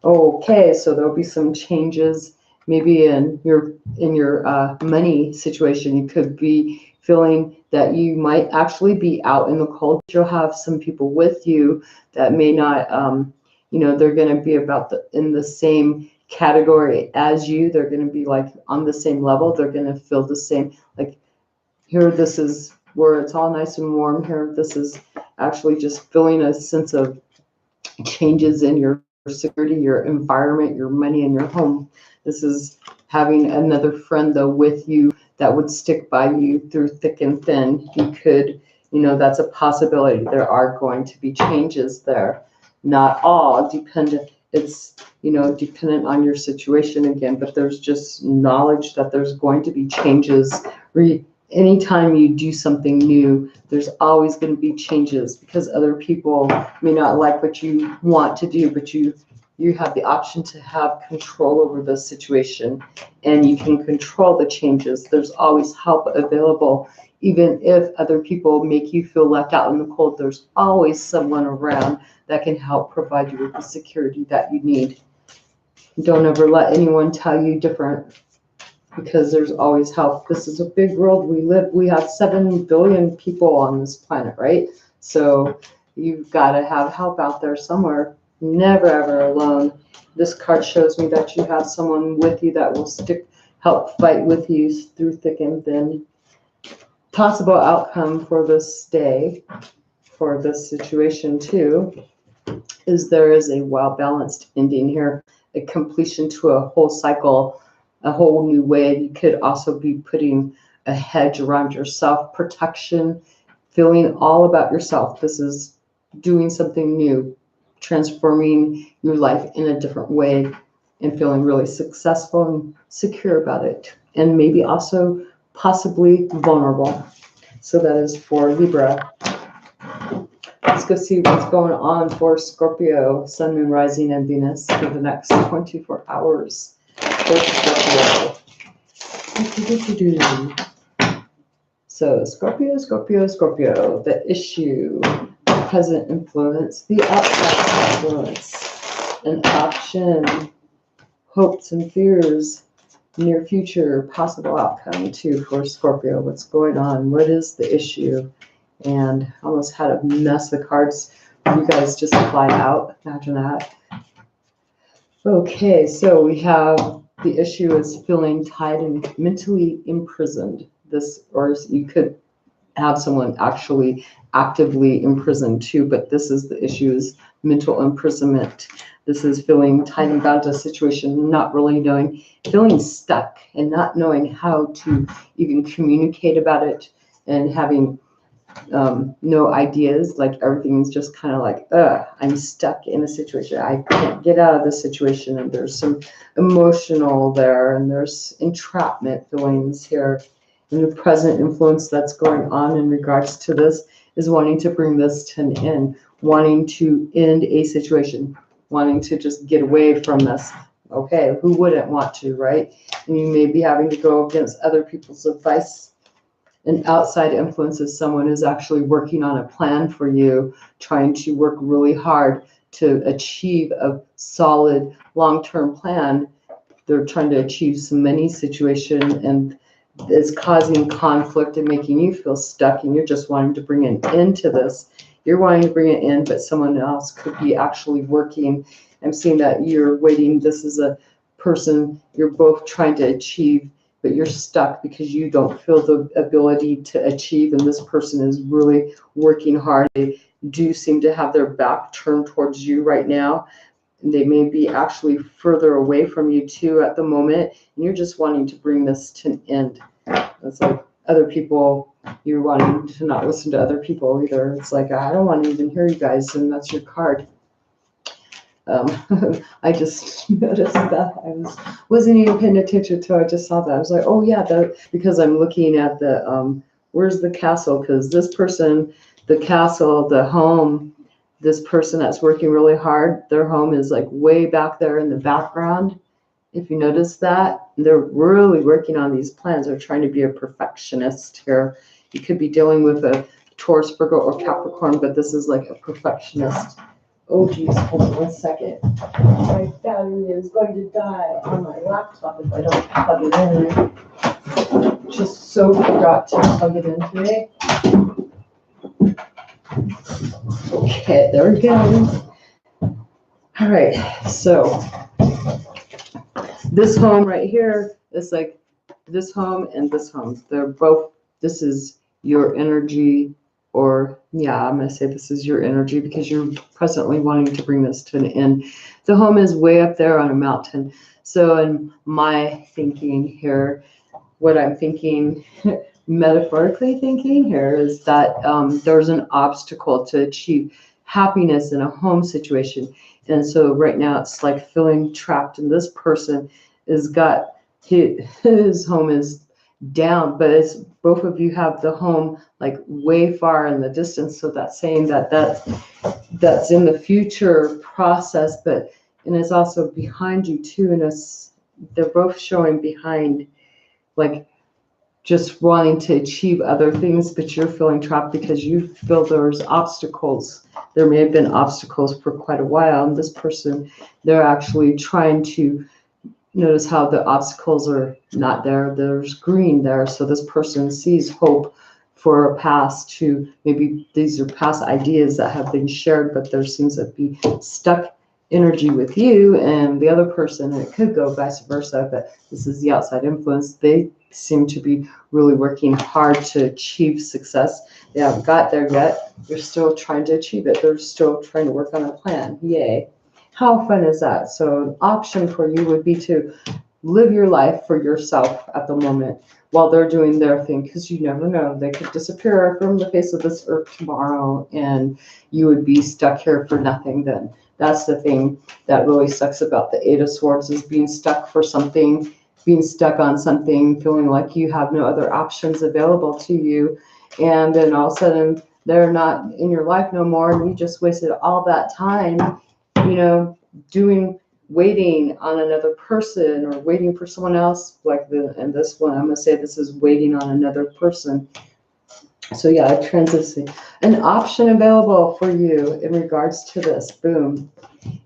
Okay, so there'll be some changes. Maybe in your money situation, you could be feeling that you might actually be out in the cold. You'll have some people with you that may not, you know, they're going to be about in the same category as you. They're going to be like on the same level. They're going to feel the same. Like here, this is where it's all nice and warm here. This is actually just feeling a sense of changes in your security, your environment, your money, and your home. This is having another friend though with you that would stick by you through thick and thin. You could, you know, that's a possibility. There are going to be changes there. Not all dependent. It's, you know, dependent on your situation again, but there's just knowledge that there's going to be changes. Anytime you do something new, there's always going to be changes because other people may not like what you want to do, but you have the option to have control over the situation and you can control the changes. There's always help available. Even if other people make you feel left out in the cold, there's always someone around that can help provide you with the security that you need. Don't ever let anyone tell you different, because there's always help. This is a big world we live. We have 7 billion people on this planet, right? So you've got to have help out there somewhere. Never, ever alone. This card shows me that you have someone with you that will help fight with you through thick and thin. Possible outcome for this day, for this situation too, is there is a well-balanced ending here, a completion to a whole cycle, a whole new way. You could also be putting a hedge around yourself, protection, feeling all about yourself. This is doing something new, transforming your life in a different way and feeling really successful and secure about it. And maybe also possibly vulnerable. So that is for Libra. Let's go see what's going on for Scorpio, Sun, Moon, Rising, and Venus for the next 24 hours. So Scorpio, the issue, the present influence, the outside influence, an option, hopes and fears, near future, possible outcome too for Scorpio. What's going on? What is the issue? And I almost had a mess of cards for you guys just fly out. Imagine that. Okay, so we have the issue is feeling tied and mentally imprisoned. This, or you could have someone actually actively imprisoned too, but this is the issue is mental imprisonment. This is feeling tied and bound to a situation, not really knowing, feeling stuck and not knowing how to even communicate about it, and having no ideas, like everything's just kind of like, I'm stuck in a situation. I can't get out of this situation. And there's some emotional there, and there's entrapment feelings here. And the present influence that's going on in regards to this is wanting to bring this to an end, wanting to end a situation, wanting to just get away from this. Okay, who wouldn't want to, right? And you may be having to go against other people's advice. An outside influence is someone who's actually working on a plan for you, trying to work really hard to achieve a solid long-term plan. They're trying to achieve some money situation, and it's causing conflict and making you feel stuck, and you're just wanting to bring an end to this. You're wanting to bring it in, but someone else could be actually working. I'm seeing that you're waiting. This is a person you're both trying to achieve, but you're stuck because you don't feel the ability to achieve, and this person is really working hard. They do seem to have their back turned towards you right now. And they may be actually further away from you too at the moment, and you're just wanting to bring this to an end. It's like other people, you're wanting to not listen to other people either. It's like, I don't want to even hear you guys, and that's your card. I just noticed that wasn't even paying attention to. I just saw that. I was like, oh yeah, because I'm looking at the where's the castle? Because this person, the castle, the home, this person that's working really hard, their home is like way back there in the background. If you notice that, they're really working on these plans. They're trying to be a perfectionist here. You could be dealing with a Taurus, Virgo, or Capricorn, but this is like a perfectionist. Oh geez, hold on 1 second. My battery is going to die on my laptop if I don't plug it in. Just so forgot to plug it in today. Okay, there we go. All right, so this home right here is like this home and this home. They're both, this is your energy. Or yeah, I'm going to say this is your energy because you're presently wanting to bring this to an end. The home is way up there on a mountain. So in my thinking here, what I'm thinking, metaphorically thinking here, is that there's an obstacle to achieve happiness in a home situation. And so right now it's like feeling trapped, and this person has got, his home is down, but it's both of you have the home like way far in the distance. So that's saying that that's in the future process, but and it's also behind you too. And they're both showing behind, like just wanting to achieve other things, but you're feeling trapped because you feel there's obstacles. There may have been obstacles for quite a while, and this person, they're actually trying to notice how the obstacles are not there. There's green there. So this person sees hope for a past to, maybe these are past ideas that have been shared, but there seems to be stuck energy with you and the other person, and it could go vice versa, but this is the outside influence. They seem to be really working hard to achieve success. They haven't got there yet. They're still trying to achieve it. They're still trying to work on a plan. Yay. How fun is that? So an option for you would be to live your life for yourself at the moment while they're doing their thing, because you never know. They could disappear from the face of this earth tomorrow and you would be stuck here for nothing then. That's the thing that really sucks about the Eight of Swords, is being stuck for something, being stuck on something, feeling like you have no other options available to you. And then all of a sudden they're not in your life no more, and you just wasted all that time, waiting on another person or waiting for someone else, and this one, I'm going to say this is waiting on another person. So yeah, a transition. An option available for you in regards to this, boom,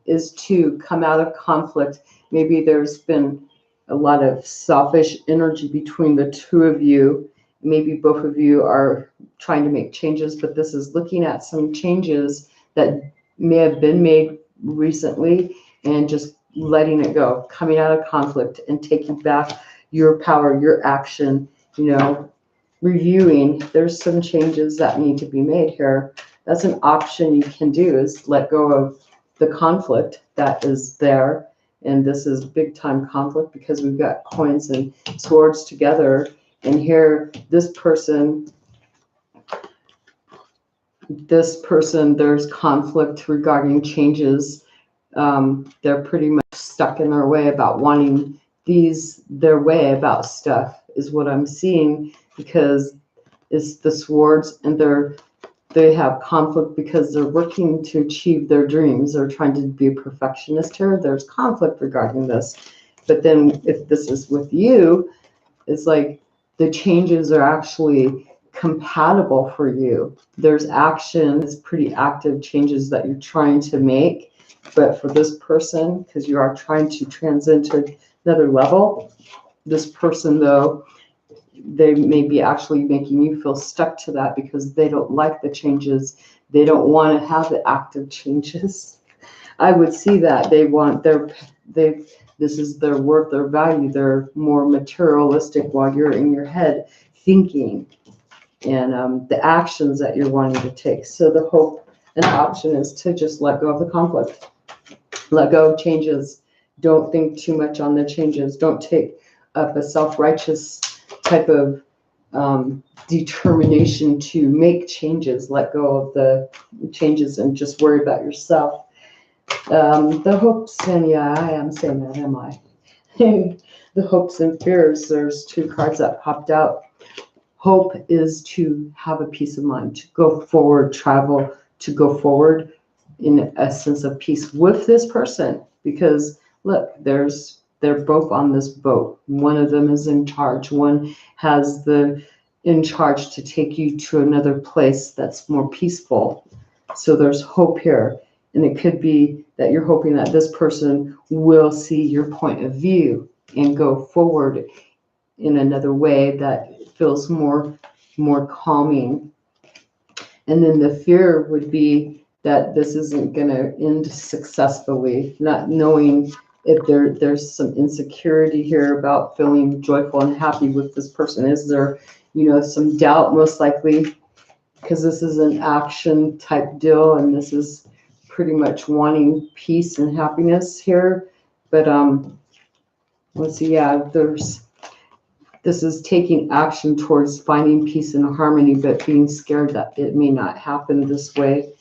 is to come out of conflict Maybe there's been a lot of selfish energy between the two of you. Maybe both of you are trying to make changes, but this is looking at some changes that may have been made recently and just letting it go, coming out of conflict and taking back your power, your action, reviewing. There's some changes that need to be made here. That's an option you can do, is let go of the conflict that is there. And this is big time conflict because we've got coins and swords together. And here, this person, there's conflict regarding changes. They're pretty much stuck in their way about wanting their way about stuff is what I'm seeing, because it's the swords, and they have conflict because they're working to achieve their dreams. They're trying to be a perfectionist here. There's conflict regarding this. But then if this is with you, it's like the changes are actually compatible for you. There's action, it's pretty active changes that you're trying to make. But for this person, because you are trying to transcend to another level, this person, though, they may be actually making you feel stuck to that because they don't like the changes. They don't want to have the active changes. I would see that this is their worth, their value. They're more materialistic while you're in your head thinking, and the actions that you're wanting to take. So the hope and option is to just let go of the conflict. Let go of changes. Don't think too much on the changes. Don't take up a self-righteous type of determination to make changes. Let go of the changes and just worry about yourself. The hopes, and yeah, I am saying that, am I? The hopes and fears, there's two cards that popped out. Hope is to have a peace of mind, to go forward, travel, to go forward in a sense of peace with this person. Because look, they're both on this boat. One of them is in charge. One has in charge to take you to another place that's more peaceful. So there's hope here. And it could be that you're hoping that this person will see your point of view and go forward in another way that feels more calming. And then the fear would be that this isn't going to end successfully, not knowing if there's some insecurity here about feeling joyful and happy with this person. Is there, some doubt, most likely, because this is an action type deal, and this is pretty much wanting peace and happiness here. But let's see, yeah, this is taking action towards finding peace and harmony, but being scared that it may not happen this way.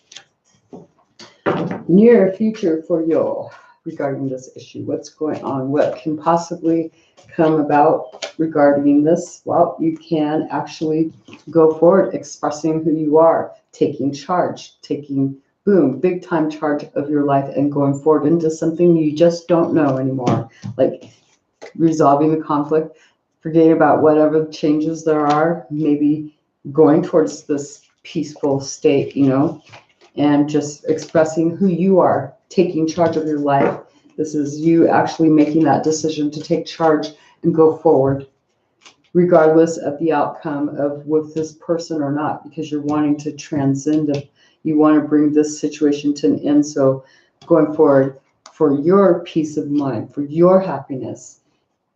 Near future for you regarding this issue. What's going on? What can possibly come about regarding this? Well, you can actually go forward, expressing who you are, taking charge, big time charge of your life, and going forward into something you just don't know anymore, like resolving the conflict, forgetting about whatever changes there are, maybe going towards this peaceful state, and just expressing who you are, taking charge of your life. This is you actually making that decision to take charge and go forward, regardless of the outcome of with this person or not, because you're wanting to transcend it. You want to bring this situation to an end. So going forward for your peace of mind, for your happiness.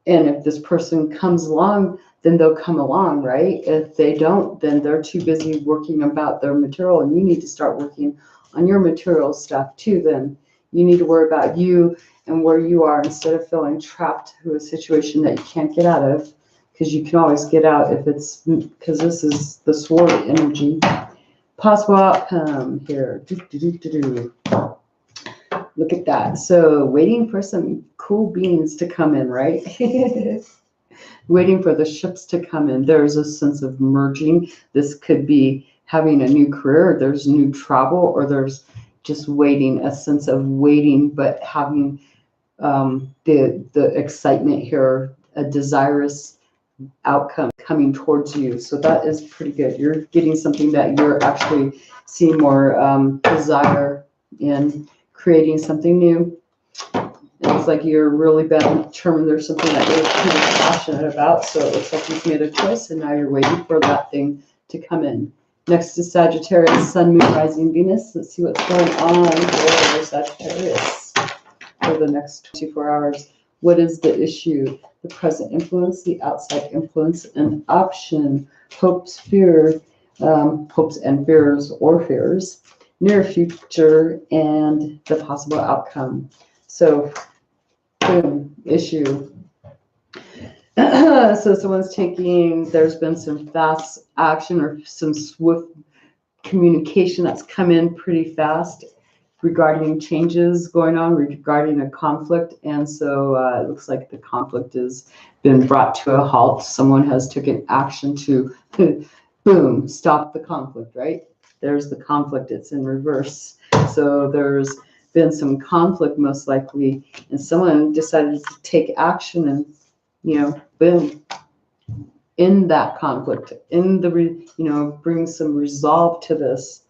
And if this person comes along, then they'll come along, right? If they don't, then they're too busy working about their material, and you need to start working on your material stuff too. Then you need to worry about you and where you are, instead of feeling trapped to a situation that you can't get out of, because you can always get out because this is the sword energy. Possible outcome here. Look at that. So waiting for some cool beans to come in, right? Waiting for the ships to come in. There's a sense of merging. This could be having a new career, there's new travel, or there's just waiting, a sense of waiting, but having the excitement here, a desirous outcome coming towards you. So that is pretty good. You're getting something that you're actually seeing more desire in, creating something new. It looks like you're really determined. There's something that you're pretty passionate about. So it looks like you've made a choice and now you're waiting for that thing to come in. Next is Sagittarius, Sun, Moon, Rising, Venus. Let's see what's going on for Sagittarius for the next 24 hours. What is the issue? The present influence, the outside influence, an option, hopes, fear, hopes and fears or fears, near future, and the possible outcome. So, boom, issue. So someone's there's been some fast action or some swift communication that's come in pretty fast regarding changes going on, regarding a conflict. And so it looks like the conflict has been brought to a halt. Someone has taken action to, boom, stop the conflict, right? There's the conflict, it's in reverse. So there's been some conflict most likely, and someone decided to take action and, boom, in that conflict, in the, bring some resolve to this.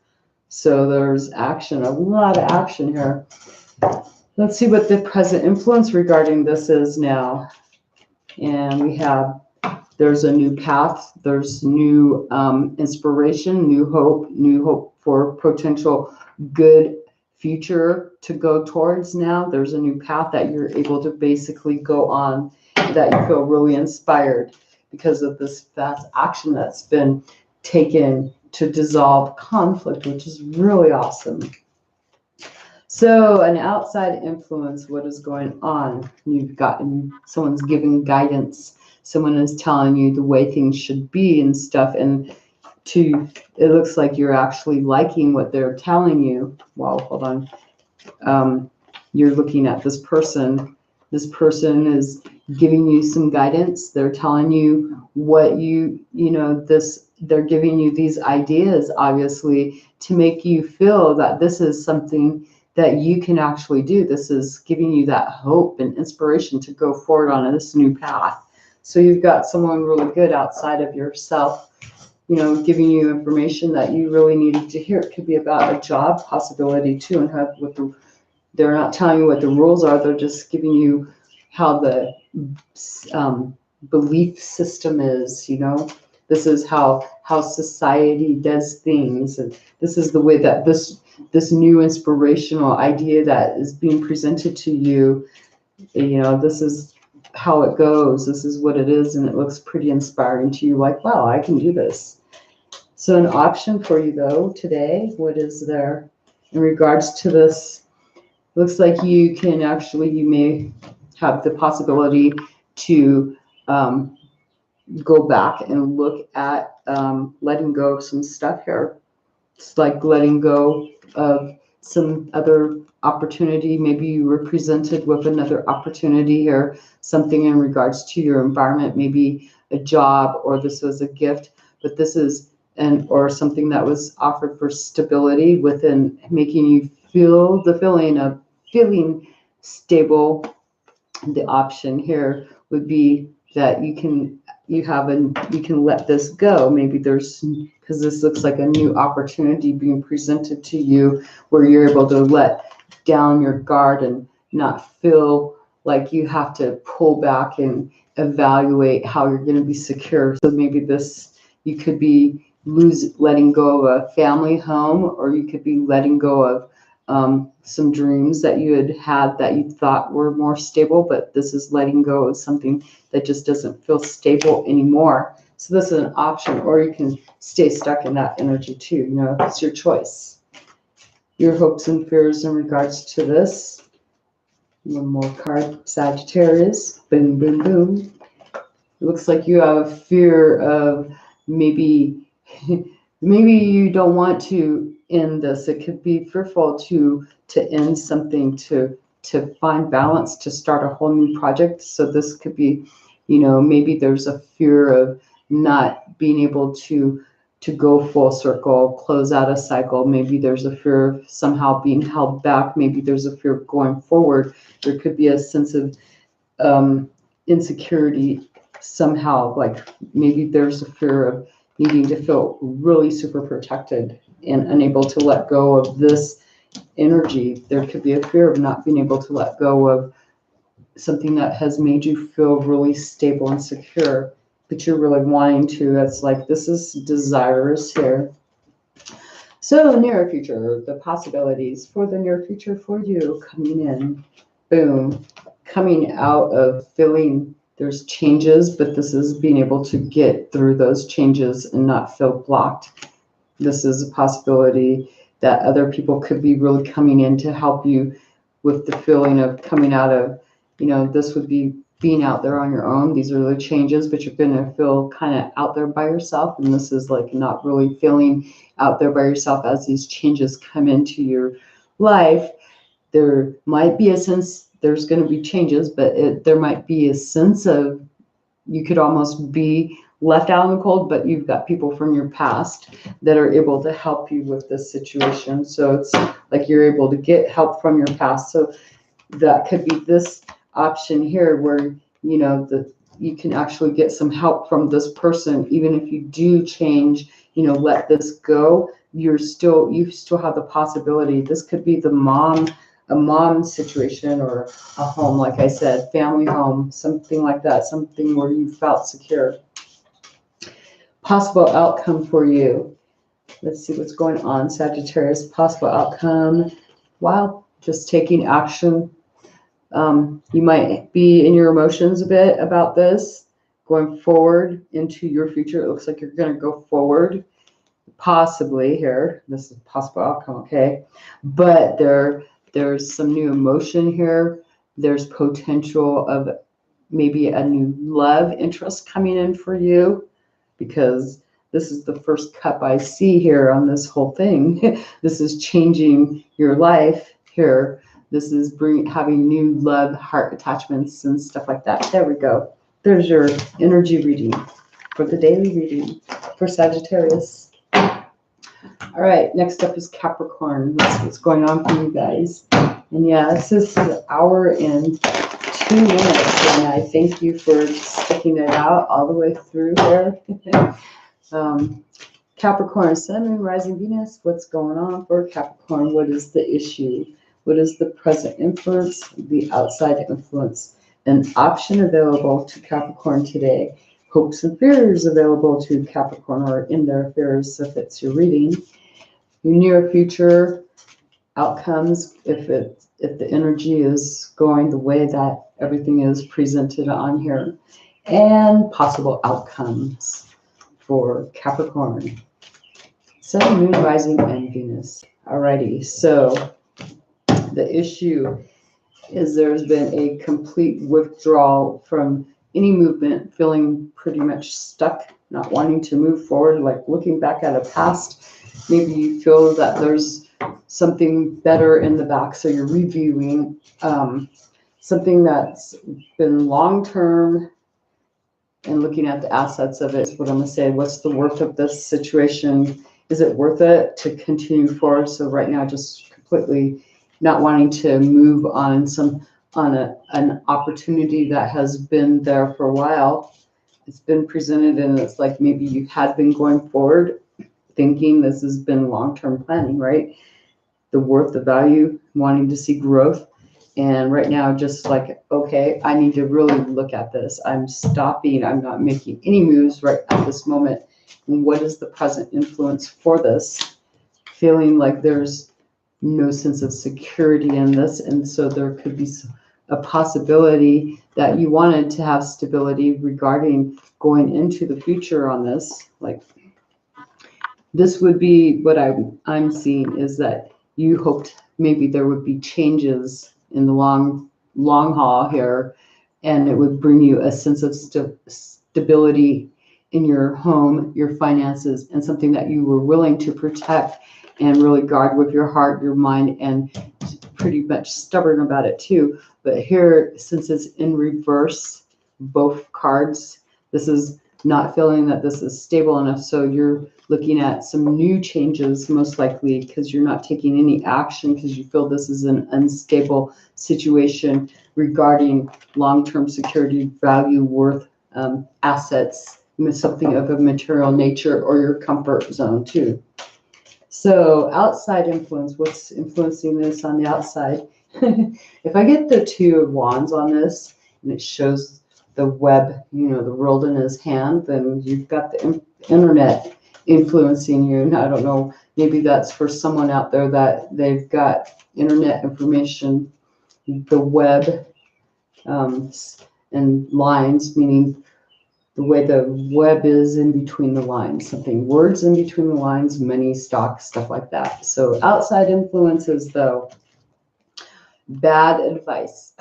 So there's action, a lot of action here. Let's see what the present influence regarding this is now. And we have, there's a new path, there's new inspiration, new hope for potential good future to go towards now. There's a new path that you're able to basically go on, that you feel really inspired because of this fast action that's been taken to dissolve conflict, which is really awesome. So an outside influence, what is going on? Someone's giving guidance. Someone is telling you the way things should be and stuff. And it looks like you're actually liking what they're telling you. Well, hold on. You're looking at this person. This person is giving you some guidance. They're telling you what they're giving you these ideas, obviously, to make you feel that this is something that you can actually do. This is giving you that hope and inspiration to go forward on this new path. So you've got someone really good outside of yourself, giving you information that you really needed to hear. It could be about a job possibility too, and they're not telling you what the rules are. They're just giving you how the belief system is, This is how society does things, and this is the way that this new inspirational idea that is being presented to you, this is how it goes, this is what it is, and it looks pretty inspiring to you, like, wow, I can do this. So an option for you though today, what is there in regards to this? Looks like you may have the possibility to go back and look at letting go of some stuff here. It's like letting go of some other opportunity. Maybe you were presented with another opportunity here, something in regards to your environment, maybe a job, or this was a gift, but this is or something that was offered for stability within, making you feel the feeling of feeling stable. The option here would be that you can let this go. Maybe because this looks like a new opportunity being presented to you where you're able to let down your guard and not feel like you have to pull back and evaluate how you're going to be secure. So maybe you could be letting go of a family home, or you could be letting go of some dreams that you had that you thought were more stable, but this is letting go of something that just doesn't feel stable anymore. So this is an option, or you can stay stuck in that energy too. It's your choice. Your hopes and fears in regards to this. One more card, Sagittarius. Boom, boom, boom. It looks like you have a fear of maybe you don't want to end this. It could be fearful to end something, to find balance, to start a whole new project. So this could be, maybe there's a fear of not being able to go full circle, close out a cycle. Maybe there's a fear of somehow being held back. Maybe there's a fear of going forward. There could be a sense of insecurity somehow, like maybe there's a fear of needing to feel really super protected and unable to let go of this energy. There could be a fear of not being able to let go of something that has made you feel really stable and secure, but you're really wanting to. It's like this is desirous here. So near future, the possibilities for the near future for you coming in, boom, coming out of feeling there's changes, but this is being able to get through those changes and not feel blocked. This is a possibility that other people could be really coming in to help you with the feeling of coming out of, this would be being out there on your own. These are the changes, but you're going to feel kind of out there by yourself. And this is like not really feeling out there by yourself as these changes come into your life. There might be a sense there's going to be changes, but there might be a sense of you could almost be left out in the cold, but you've got people from your past that are able to help you with this situation. So it's like you're able to get help from your past. So that could be this option here where, you can actually get some help from this person. Even if you do change, let this go, you still have the possibility. This could be a mom situation, or a home, like I said, family home, something like that, something where you felt secure. Possible outcome for you. Let's see what's going on, Sagittarius. Possible outcome. Wow, just taking action. You might be in your emotions a bit about this, going forward into your future. It looks like you're going to go forward, possibly here. This is possible outcome, okay? But there's some new emotion here. There's potential of maybe a new love interest coming in for you, because this is the first cup I see here on this whole thing. This is changing your life here. This is having new love, heart attachments and stuff like that. There we go. There's your energy reading for the daily reading for Sagittarius. All right, next up is Capricorn. That's what's going on for you guys. And yeah, this is an hour and 2 minutes, and I thank you for sticking it out all the way through there. Capricorn, Sun, Moon, Rising, Venus. What's going on for Capricorn? What is the issue? What is the present influence, the outside influence? An option available to Capricorn today. Hopes and fears available to Capricorn, or in their fears if it's your reading. Your near future outcomes, if the energy is going the way that everything is presented on here, and possible outcomes for Capricorn. Sun, Moon, Rising, and Venus. Alrighty, so the issue is there's been a complete withdrawal from any movement, feeling pretty much stuck, not wanting to move forward, like looking back at a past. Maybe you feel that there's something better in the back, so you're reviewing something that's been long-term and looking at the assets of it is what I'm going to say. What's the worth of this situation? Is it worth it to continue forward? So right now, just completely not wanting to move on an opportunity that has been there for a while. It's been presented, and it's like maybe you had been going forward thinking this has been long-term planning, right? The worth, the value, wanting to see growth. And right now, just like, okay, I need to really look at this. I'm stopping. I'm not making any moves right at this moment. And what is the present influence for this? Feeling like there's no sense of security in this. And so there could be a possibility that you wanted to have stability regarding going into the future on this. Like, this would be what I'm seeing, is that you hoped maybe there would be changes in the long haul here, and it would bring you a sense of stability in your home, your finances, and something that you were willing to protect and really guard with your heart, your mind, and pretty much stubborn about it too. But here, since it's in reverse, both cards, this is not feeling that this is stable enough. So you're looking at some new changes, most likely, because you're not taking any action because you feel this is an unstable situation regarding long-term security, value, worth, assets, something of a material nature, or your comfort zone too. So outside influence, what's influencing this on the outside? If I get the 2 of Wands on this and it shows the web, you know, the world in his hand, then you've got the internet influencing you. And I don't know, maybe that's for someone out there that they've got internet information, the web, and lines, meaning the way the web is in between the lines, something, words in between the lines, money, stock, stuff like that. So outside influences, though, bad advice.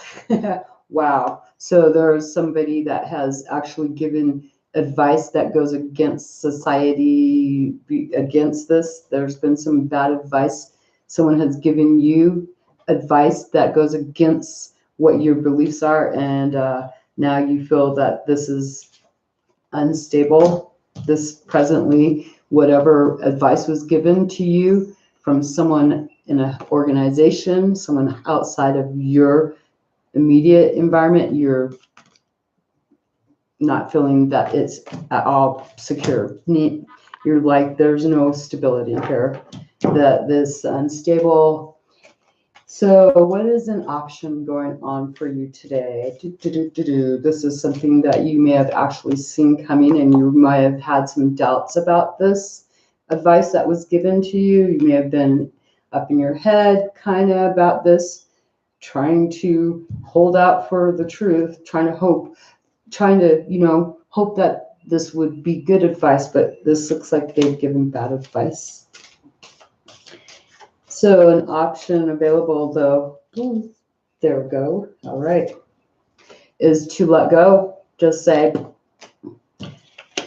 Wow. So there's somebody that has actually given advice that goes against society, against this. There's been some bad advice. Someone has given you advice that goes against what your beliefs are, and now you feel that this is unstable. This presently, whatever advice was given to you from someone in an organization, someone outside of your immediate environment, you're not feeling that it's at all secure. You're like, there's no stability here, that this unstable. So what is an option going on for you today? This is something that you may have actually seen coming, and you might have had some doubts about this advice that was given to you. You may have been up in your head kind of about this, trying to hold out for the truth, trying to hope that this would be good advice, but this looks like they've given bad advice. So an option available, though, there we go, all right, is to let go. Just say,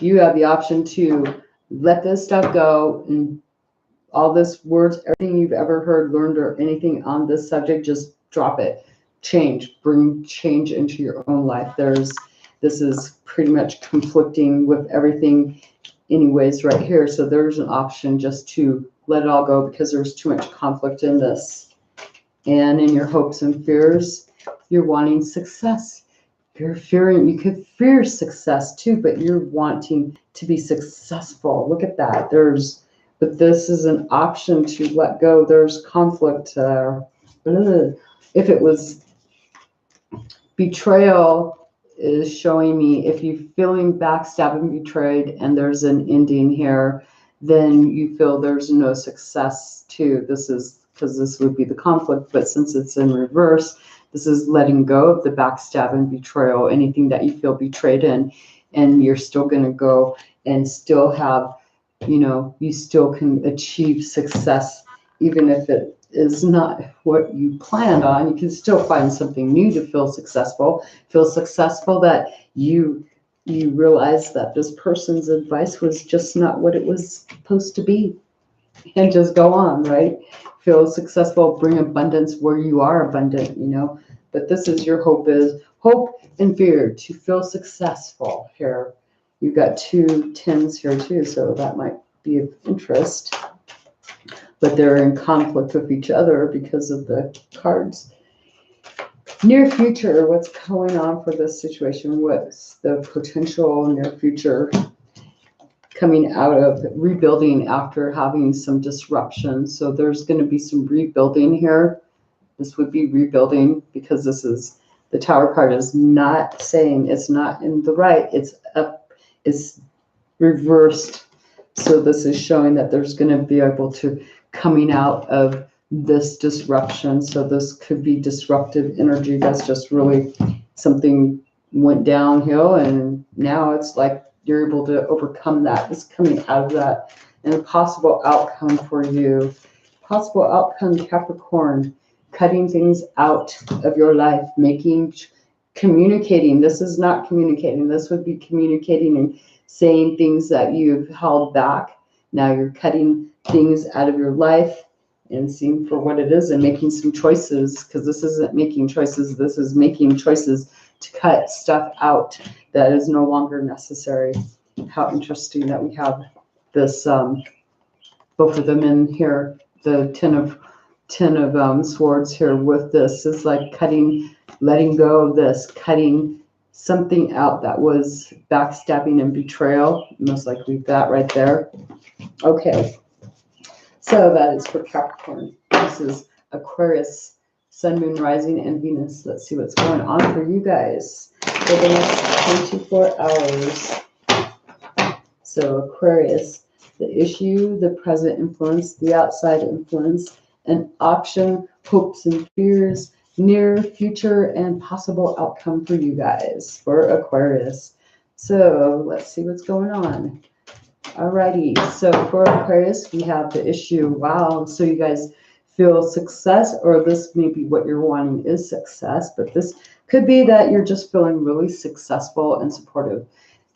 you have the option to let this stuff go, and all this words, everything you've ever heard, learned, or anything on this subject, just drop it. Bring change into your own life. This is pretty much conflicting with everything anyways right here. So there's an option just to let it all go, because there's too much conflict in this. And in your hopes and fears, you're wanting success. You could fear success too, but you're wanting to be successful. Look at that. But this is an option to let go. There's conflict. If it was betrayal, is showing me, if you're feeling backstabbed and betrayed and there's an ending here, then you feel there's no success too. This is because this would be the conflict, but since it's in reverse, this is letting go of the backstab and betrayal, anything that you feel betrayed in, and you're still going to go and still have, you still can achieve success, even if it is not what you planned on. You can still find something new to feel successful that you realize that this person's advice was just not what it was supposed to be, and just go on, right? Feel successful, bring abundance where you are abundant, but this is your hope and fear to feel successful here. You've got 2 tens here too, so that might be of interest. But they're in conflict with each other because of the cards. Near future, what's going on for this situation? What's the potential near future coming out of rebuilding after having some disruption? So there's going to be some rebuilding here. This would be rebuilding, because this is, the Tower card is not saying, it's not in the right, it's up, it's reversed. So this is showing that there's going to be able to coming out of this disruption. So this could be disruptive energy that's just really something went downhill, and now it's like you're able to overcome that. It's coming out of that. And a possible outcome for you. Possible outcome, Capricorn, cutting things out of your life, communicating. This is not communicating. This would be communicating and saying things that you've held back. Now you're cutting things out of your life and seeing for what it is, and making some choices, because this isn't making choices. This is making choices to cut stuff out that is no longer necessary. How interesting that we have this, both of them in here. The ten of swords here with this is like letting go of this, cutting something out that was backstabbing and betrayal. Most likely that right there. Okay, so that is for Capricorn. This is Aquarius Sun, Moon, Rising, and Venus. Let's see what's going on for you guys for the next 24 hours. So Aquarius, the issue, the present influence, the outside influence, an option, hopes and fears, near future, and possible outcome for you guys for Aquarius. So let's see what's going on. Alrighty, so for Aquarius, we have the issue. Wow, so you guys feel success, or this may be what you're wanting is success, but this could be that you're just feeling really successful and supportive.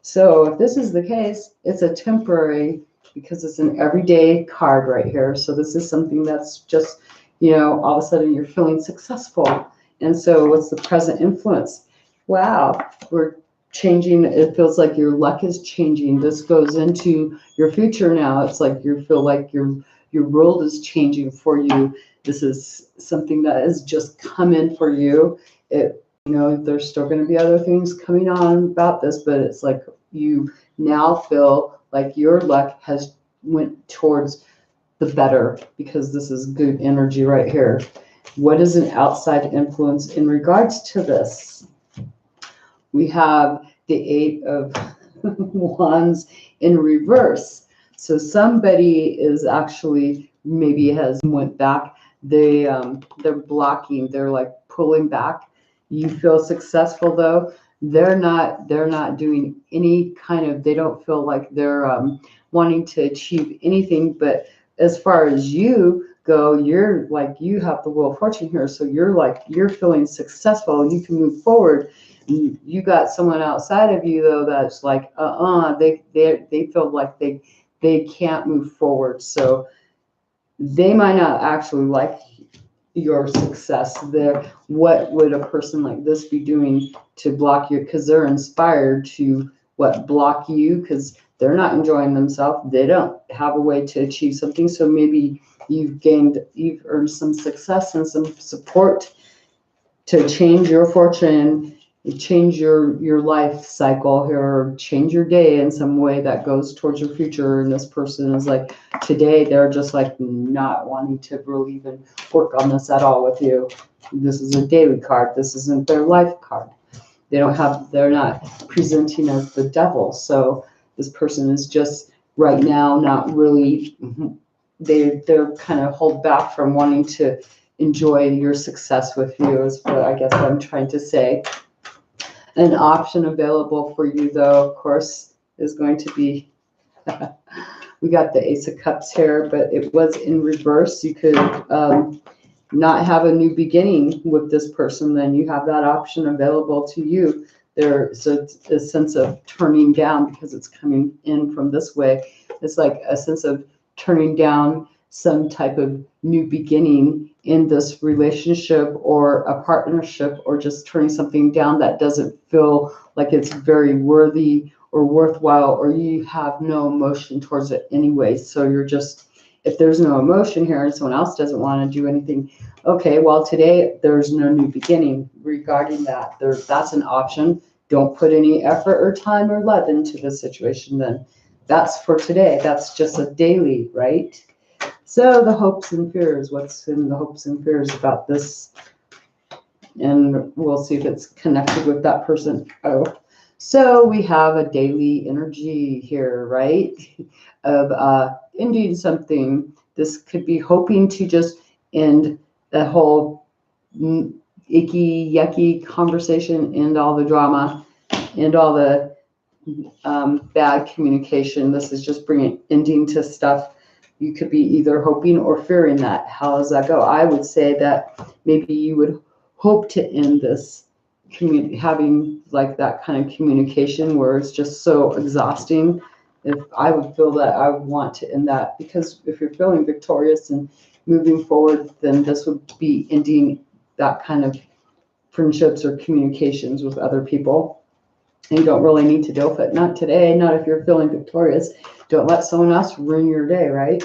So if this is the case, it's a temporary, because it's an everyday card right here. So this is something that's just, you know, all of a sudden you're feeling successful. And so what's the present influence? Wow, we're changing. It feels like your luck is changing. This goes into your future now. It's like you feel like your world is changing for you. This is something that has just come in for you. It, you know, there's still going to be other things coming on about this, but it's like you now feel like your luck has went towards the better, because this is good energy right here. What is an outside influence in regards to this? We have the Eight of Wands in reverse. So somebody is actually, maybe has went back. They're blocking. They're like pulling back. You feel successful though. They're not doing any kind of, they don't feel like they're wanting to achieve anything. But as far as you go, you're like, you have the Wheel of Fortune here. So you're like, you're feeling successful. You can move forward. You got someone outside of you though that's like, they feel like they can't move forward. So they might not actually like your success there. What would a person like this be doing to block you? Because they're inspired to block you, because they're not enjoying themselves. They don't have a way to achieve something. So maybe you've earned some success and some support to change your fortune, change your life cycle here, or change your day in some way that goes towards your future. And this person is like, today they're just like not wanting to really even work on this at all with you. This is a daily card. This isn't their life card. They're not presenting as the devil. So this person is just right now not really, they're kind of hold back from wanting to enjoy your success with you, is what I guess I'm trying to say. An option available for you, though, of course, is going to be, we got the Ace of Cups here, but it was in reverse. You could not have a new beginning with this person. Then you have that option available to you. So it's a sense of turning down, because it's coming in from this way. It's like a sense of turning down some type of new beginning in this relationship or a partnership, or just turning something down that doesn't feel like it's very worthy or worthwhile, or you have no emotion towards it anyway. So you're just, if there's no emotion here and someone else doesn't want to do anything, okay, well, today there's no new beginning regarding that. That's an option. Don't put any effort or time or love into this situation then. That's for today. That's just a daily, right? So the hopes and fears, what's in the hopes and fears about this? And we'll see if it's connected with that person. Oh, so we have a daily energy here, right? Of ending something. This could be hoping to just end the whole icky, yucky conversation, end all the drama, end all the bad communication. This is just bringing ending to stuff. You could be either hoping or fearing that. How does that go? I would say that maybe you would hope to end this, having like that kind of communication where it's just so exhausting. If I would feel that, I would want to end that, because if you're feeling victorious and moving forward, then this would be ending that kind of friendships or communications with other people. And you don't really need to deal with it. Not today, not if you're feeling victorious. Don't let someone else ruin your day, right?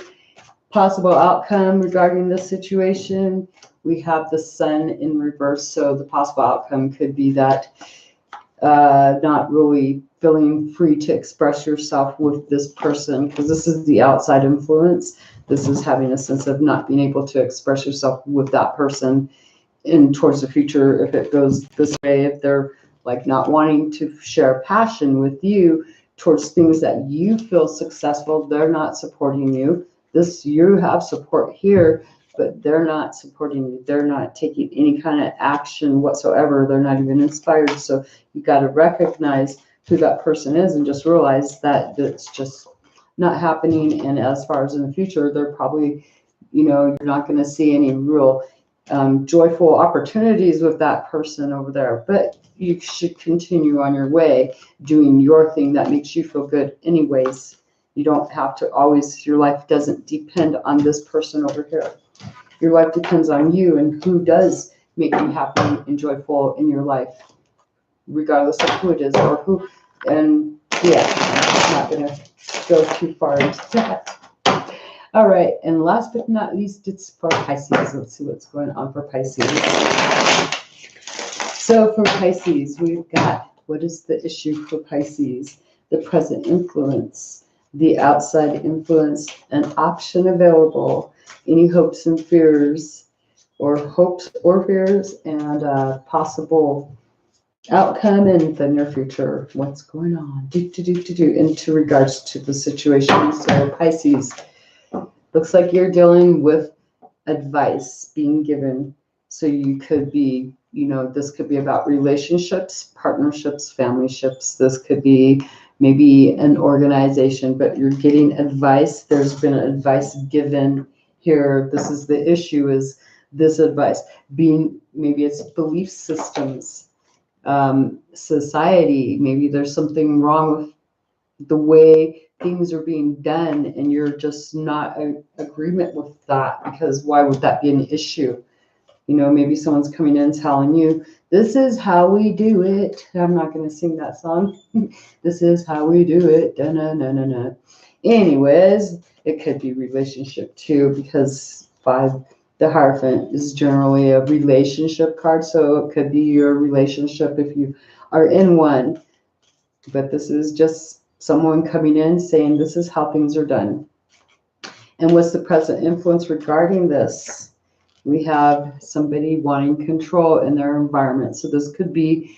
Possible outcome regarding this situation. We have the Sun in reverse. So the possible outcome could be that not really feeling free to express yourself with this person, because this is the outside influence. This is having a sense of not being able to express yourself with that person in towards the future, if it goes this way, if they're like not wanting to share passion with you towards things that you feel successful, they're not supporting you. You have support here, but they're not supporting you. They're not taking any kind of action whatsoever. They're not even inspired. So you got to recognize who that person is and just realize that it's just not happening. And as far as in the future, they're probably, you're not going to see any real joyful opportunities with that person over there, but you should continue on your way doing your thing that makes you feel good anyways. You don't have to always, your life doesn't depend on this person over here. Your life depends on you and who does make you happy and joyful in your life, regardless of who it is or who. And yeah, I'm not going to go too far into that. All right, and last but not least, it's for Pisces. Let's see what's going on for Pisces. So for Pisces, we've got, what is the issue for Pisces? The present influence, the outside influence, an option available, any hopes and fears, or fears, and possible outcome in the near future. What's going on? Into regards to the situation. So Pisces, looks like you're dealing with advice being given. So you could be, this could be about relationships, partnerships, family ships. This could be maybe an organization, but you're getting advice. There's been advice given here. This is the issue, is this advice being, maybe it's belief systems, society. Maybe there's something wrong with the way things are being done and you're just not in agreement with that, because why would that be an issue? Maybe someone's coming in telling you, this is how we do it. I'm not going to sing that song. This is how we do it. Da-na-na-na-na. Anyways, it could be relationship too, because the Hierophant is generally a relationship card. So it could be your relationship if you are in one. But this is just someone coming in saying this is how things are done. And what's the present influence regarding this? We have somebody wanting control in their environment. So this could be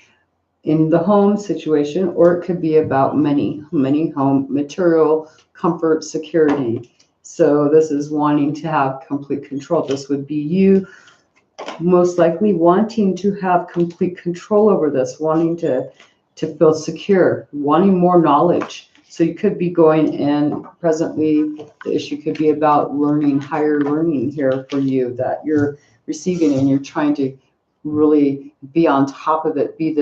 in the home situation, or it could be about money, home, material, comfort, security. So this is wanting to have complete control. This would be you most likely wanting to have complete control over this, wanting to feel secure, wanting more knowledge. So you could be going in, presently, the issue could be about learning, higher learning here for you that you're receiving, and you're trying to really be on top of it, be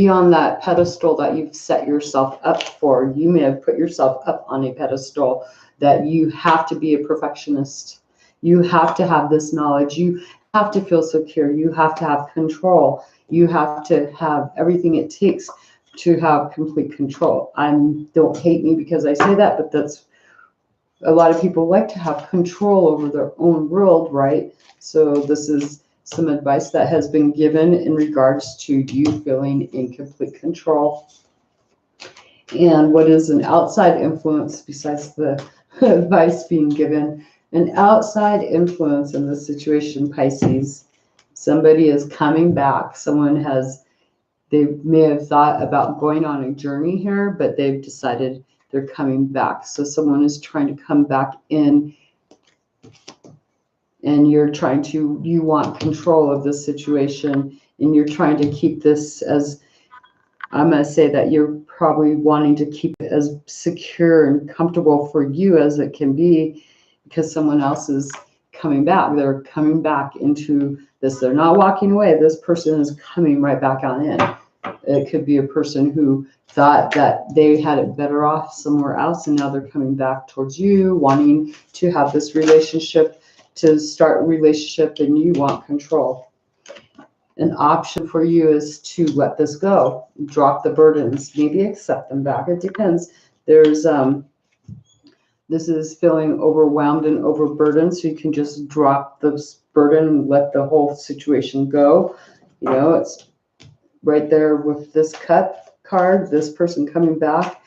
on that pedestal that you've set yourself up for. You may have put yourself up on a pedestal that you have to be a perfectionist. You have to have this knowledge. You have to feel secure. You have to have control. You have to have everything it takes to have complete control. Don't hate me because I say that, but that's, a lot of people like to have control over their own world, right? So this is some advice that has been given in regards to you feeling in complete control. And what is an outside influence besides the advice being given? An outside influence in this situation, Pisces. Somebody is coming back. They may have thought about going on a journey here, but they've decided they're coming back. So someone is trying to come back in, and you want control of this situation, and you're trying to keep this as, I'm going to say that you're probably wanting to keep it as secure and comfortable for you as it can be, because someone else is coming back. They're coming back into this. They're not walking away. This person is coming right back on in. It could be a person who thought that they had it better off somewhere else, and now they're coming back towards you, wanting to have this relationship, to start a relationship, and you want control. An option for you is to let this go, drop the burdens, maybe accept them back. It depends. This is feeling overwhelmed and overburdened, so you can just drop this burden and let the whole situation go. It's right there with this Cup card, this person coming back.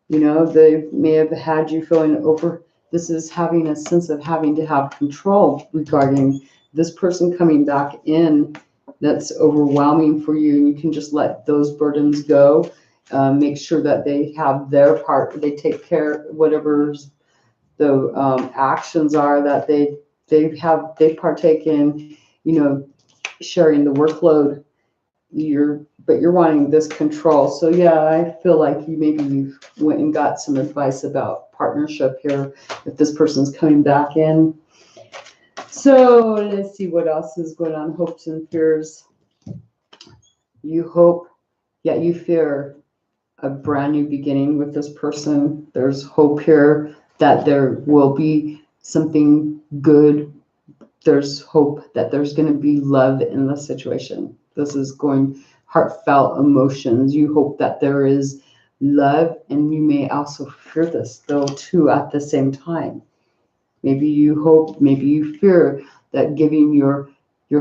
They may have had you feeling over. This is having a sense of having to have control regarding this person coming back in that's overwhelming for you, and you can just let those burdens go. Make sure that they have their part, they take care, whatever's the actions are that they partake in, sharing the workload. But you're wanting this control. So yeah, I feel like you went and got some advice about partnership here if this person's coming back in. So let's see what else is going on. Hopes and fears. You hope, yet you fear a brand new beginning with this person. There's hope here that there will be something good. There's hope that there's going to be love in the situation. This is going heartfelt emotions. You hope that there is love, and you may also fear this though too at the same time. Maybe you hope, maybe you fear that giving your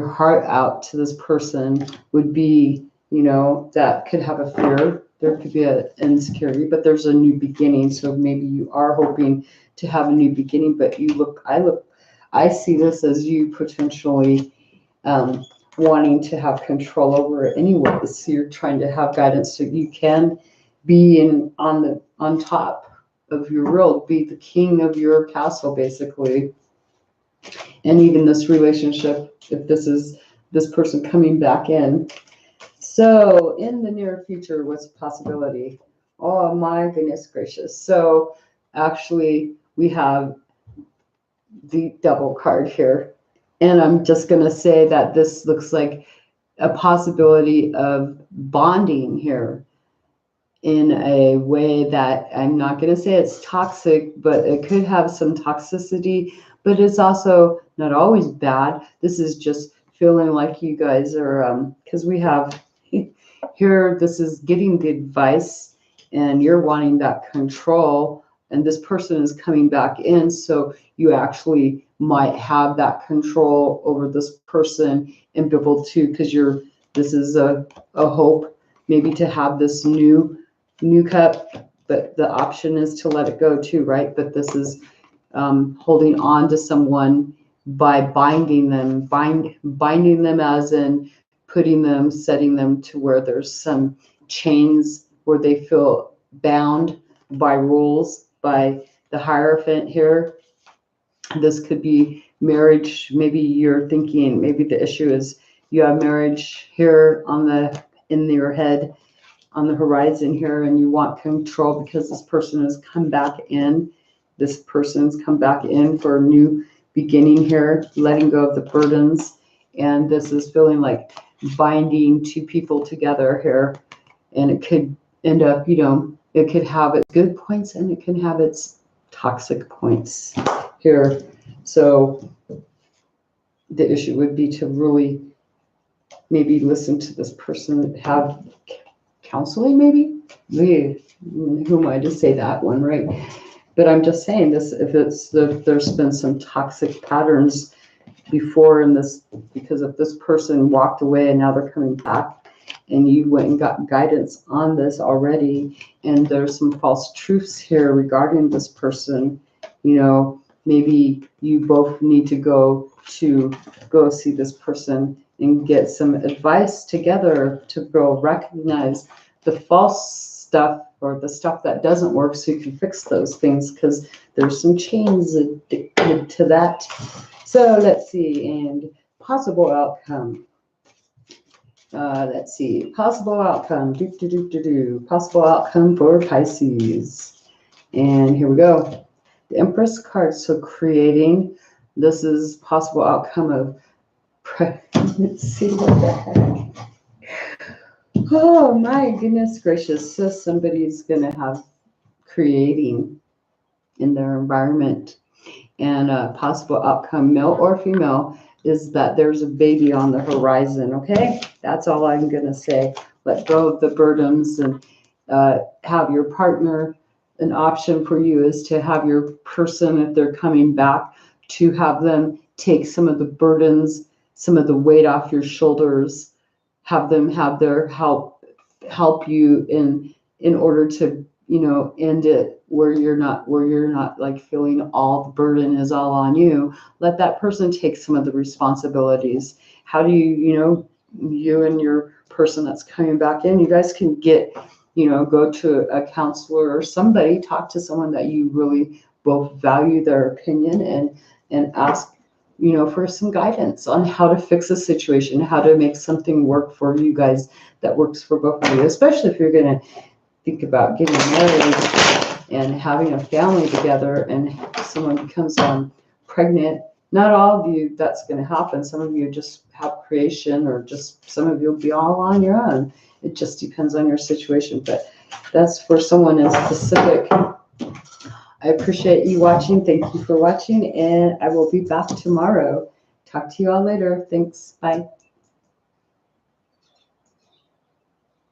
heart out to this person would be, that could have a fear. There could be an insecurity, but there's a new beginning. So maybe you are hoping to have a new beginning, but I see this as you potentially wanting to have control over it anyway. So you're trying to have guidance so you can be on top of your world, be the king of your castle, basically. And even this relationship, if this is this person coming back in. So in the near future, what's a possibility? Oh my goodness gracious. So actually we have the double card here. And I'm just going to say that this looks like a possibility of bonding here in a way that I'm not going to say it's toxic, but it could have some toxicity, but it's also not always bad. This is just feeling like you guys are, because we have here, this is getting the advice and you're wanting that control, and this person is coming back in. So you actually might have that control over this person and be able to, because this is a hope maybe to have this new cup, but the option is to let it go too, right? But this is holding on to someone by binding them as in setting them to where there's some chains where they feel bound by rules, by the Hierophant here. This could be marriage. Maybe you're thinking, maybe the issue is you have marriage here in your head, on the horizon here, and you want control because this person has come back in. This person's come back in for a new beginning here, letting go of the burdens. And this is feeling like binding two people together here. And it could end up, it could have its good points and it can have its toxic points here. So the issue would be to really maybe listen to this person, have counseling, maybe. Who am I to say that one, right? But I'm just saying this, if there's been some toxic patterns before in this, because if this person walked away and now they're coming back and you went and got guidance on this already, and there's some false truths here regarding this person, maybe you both need to go see this person and get some advice together to go recognize the false stuff or the stuff that doesn't work, so you can fix those things, because there's some chains addicted to that. So let's see, and possible outcome. Let's see, possible outcome. Possible outcome for Pisces. And here we go. The Empress card. So creating. This is possible outcome of pregnancy. What the heck? Oh my goodness gracious. So somebody's going to have creating in their environment. And a possible outcome, male or female, is that there's a baby on the horizon, okay? That's all I'm going to say. Let go of the burdens and have your partner. An option for you is to have your person, if they're coming back, to have them take some of the burdens, some of the weight off your shoulders, have them have their help you in order to, end it where you're not like feeling all the burden is all on you. Let that person take some of the responsibilities. How do you and your person that's coming back in, you guys can get, go to a counselor or somebody, talk to someone that you really both value their opinion, and ask, for some guidance on how to fix a situation, how to make something work for you guys that works for both of you, especially if you're going to think about getting married and having a family together and someone becomes pregnant. Not all of you that's going to happen. Some of you just have creation, or just some of you will be all on your own. It just depends on your situation, but that's for someone in specific. I appreciate you watching. Thank you for watching, and I will be back tomorrow. Talk to you all later. Thanks. Bye.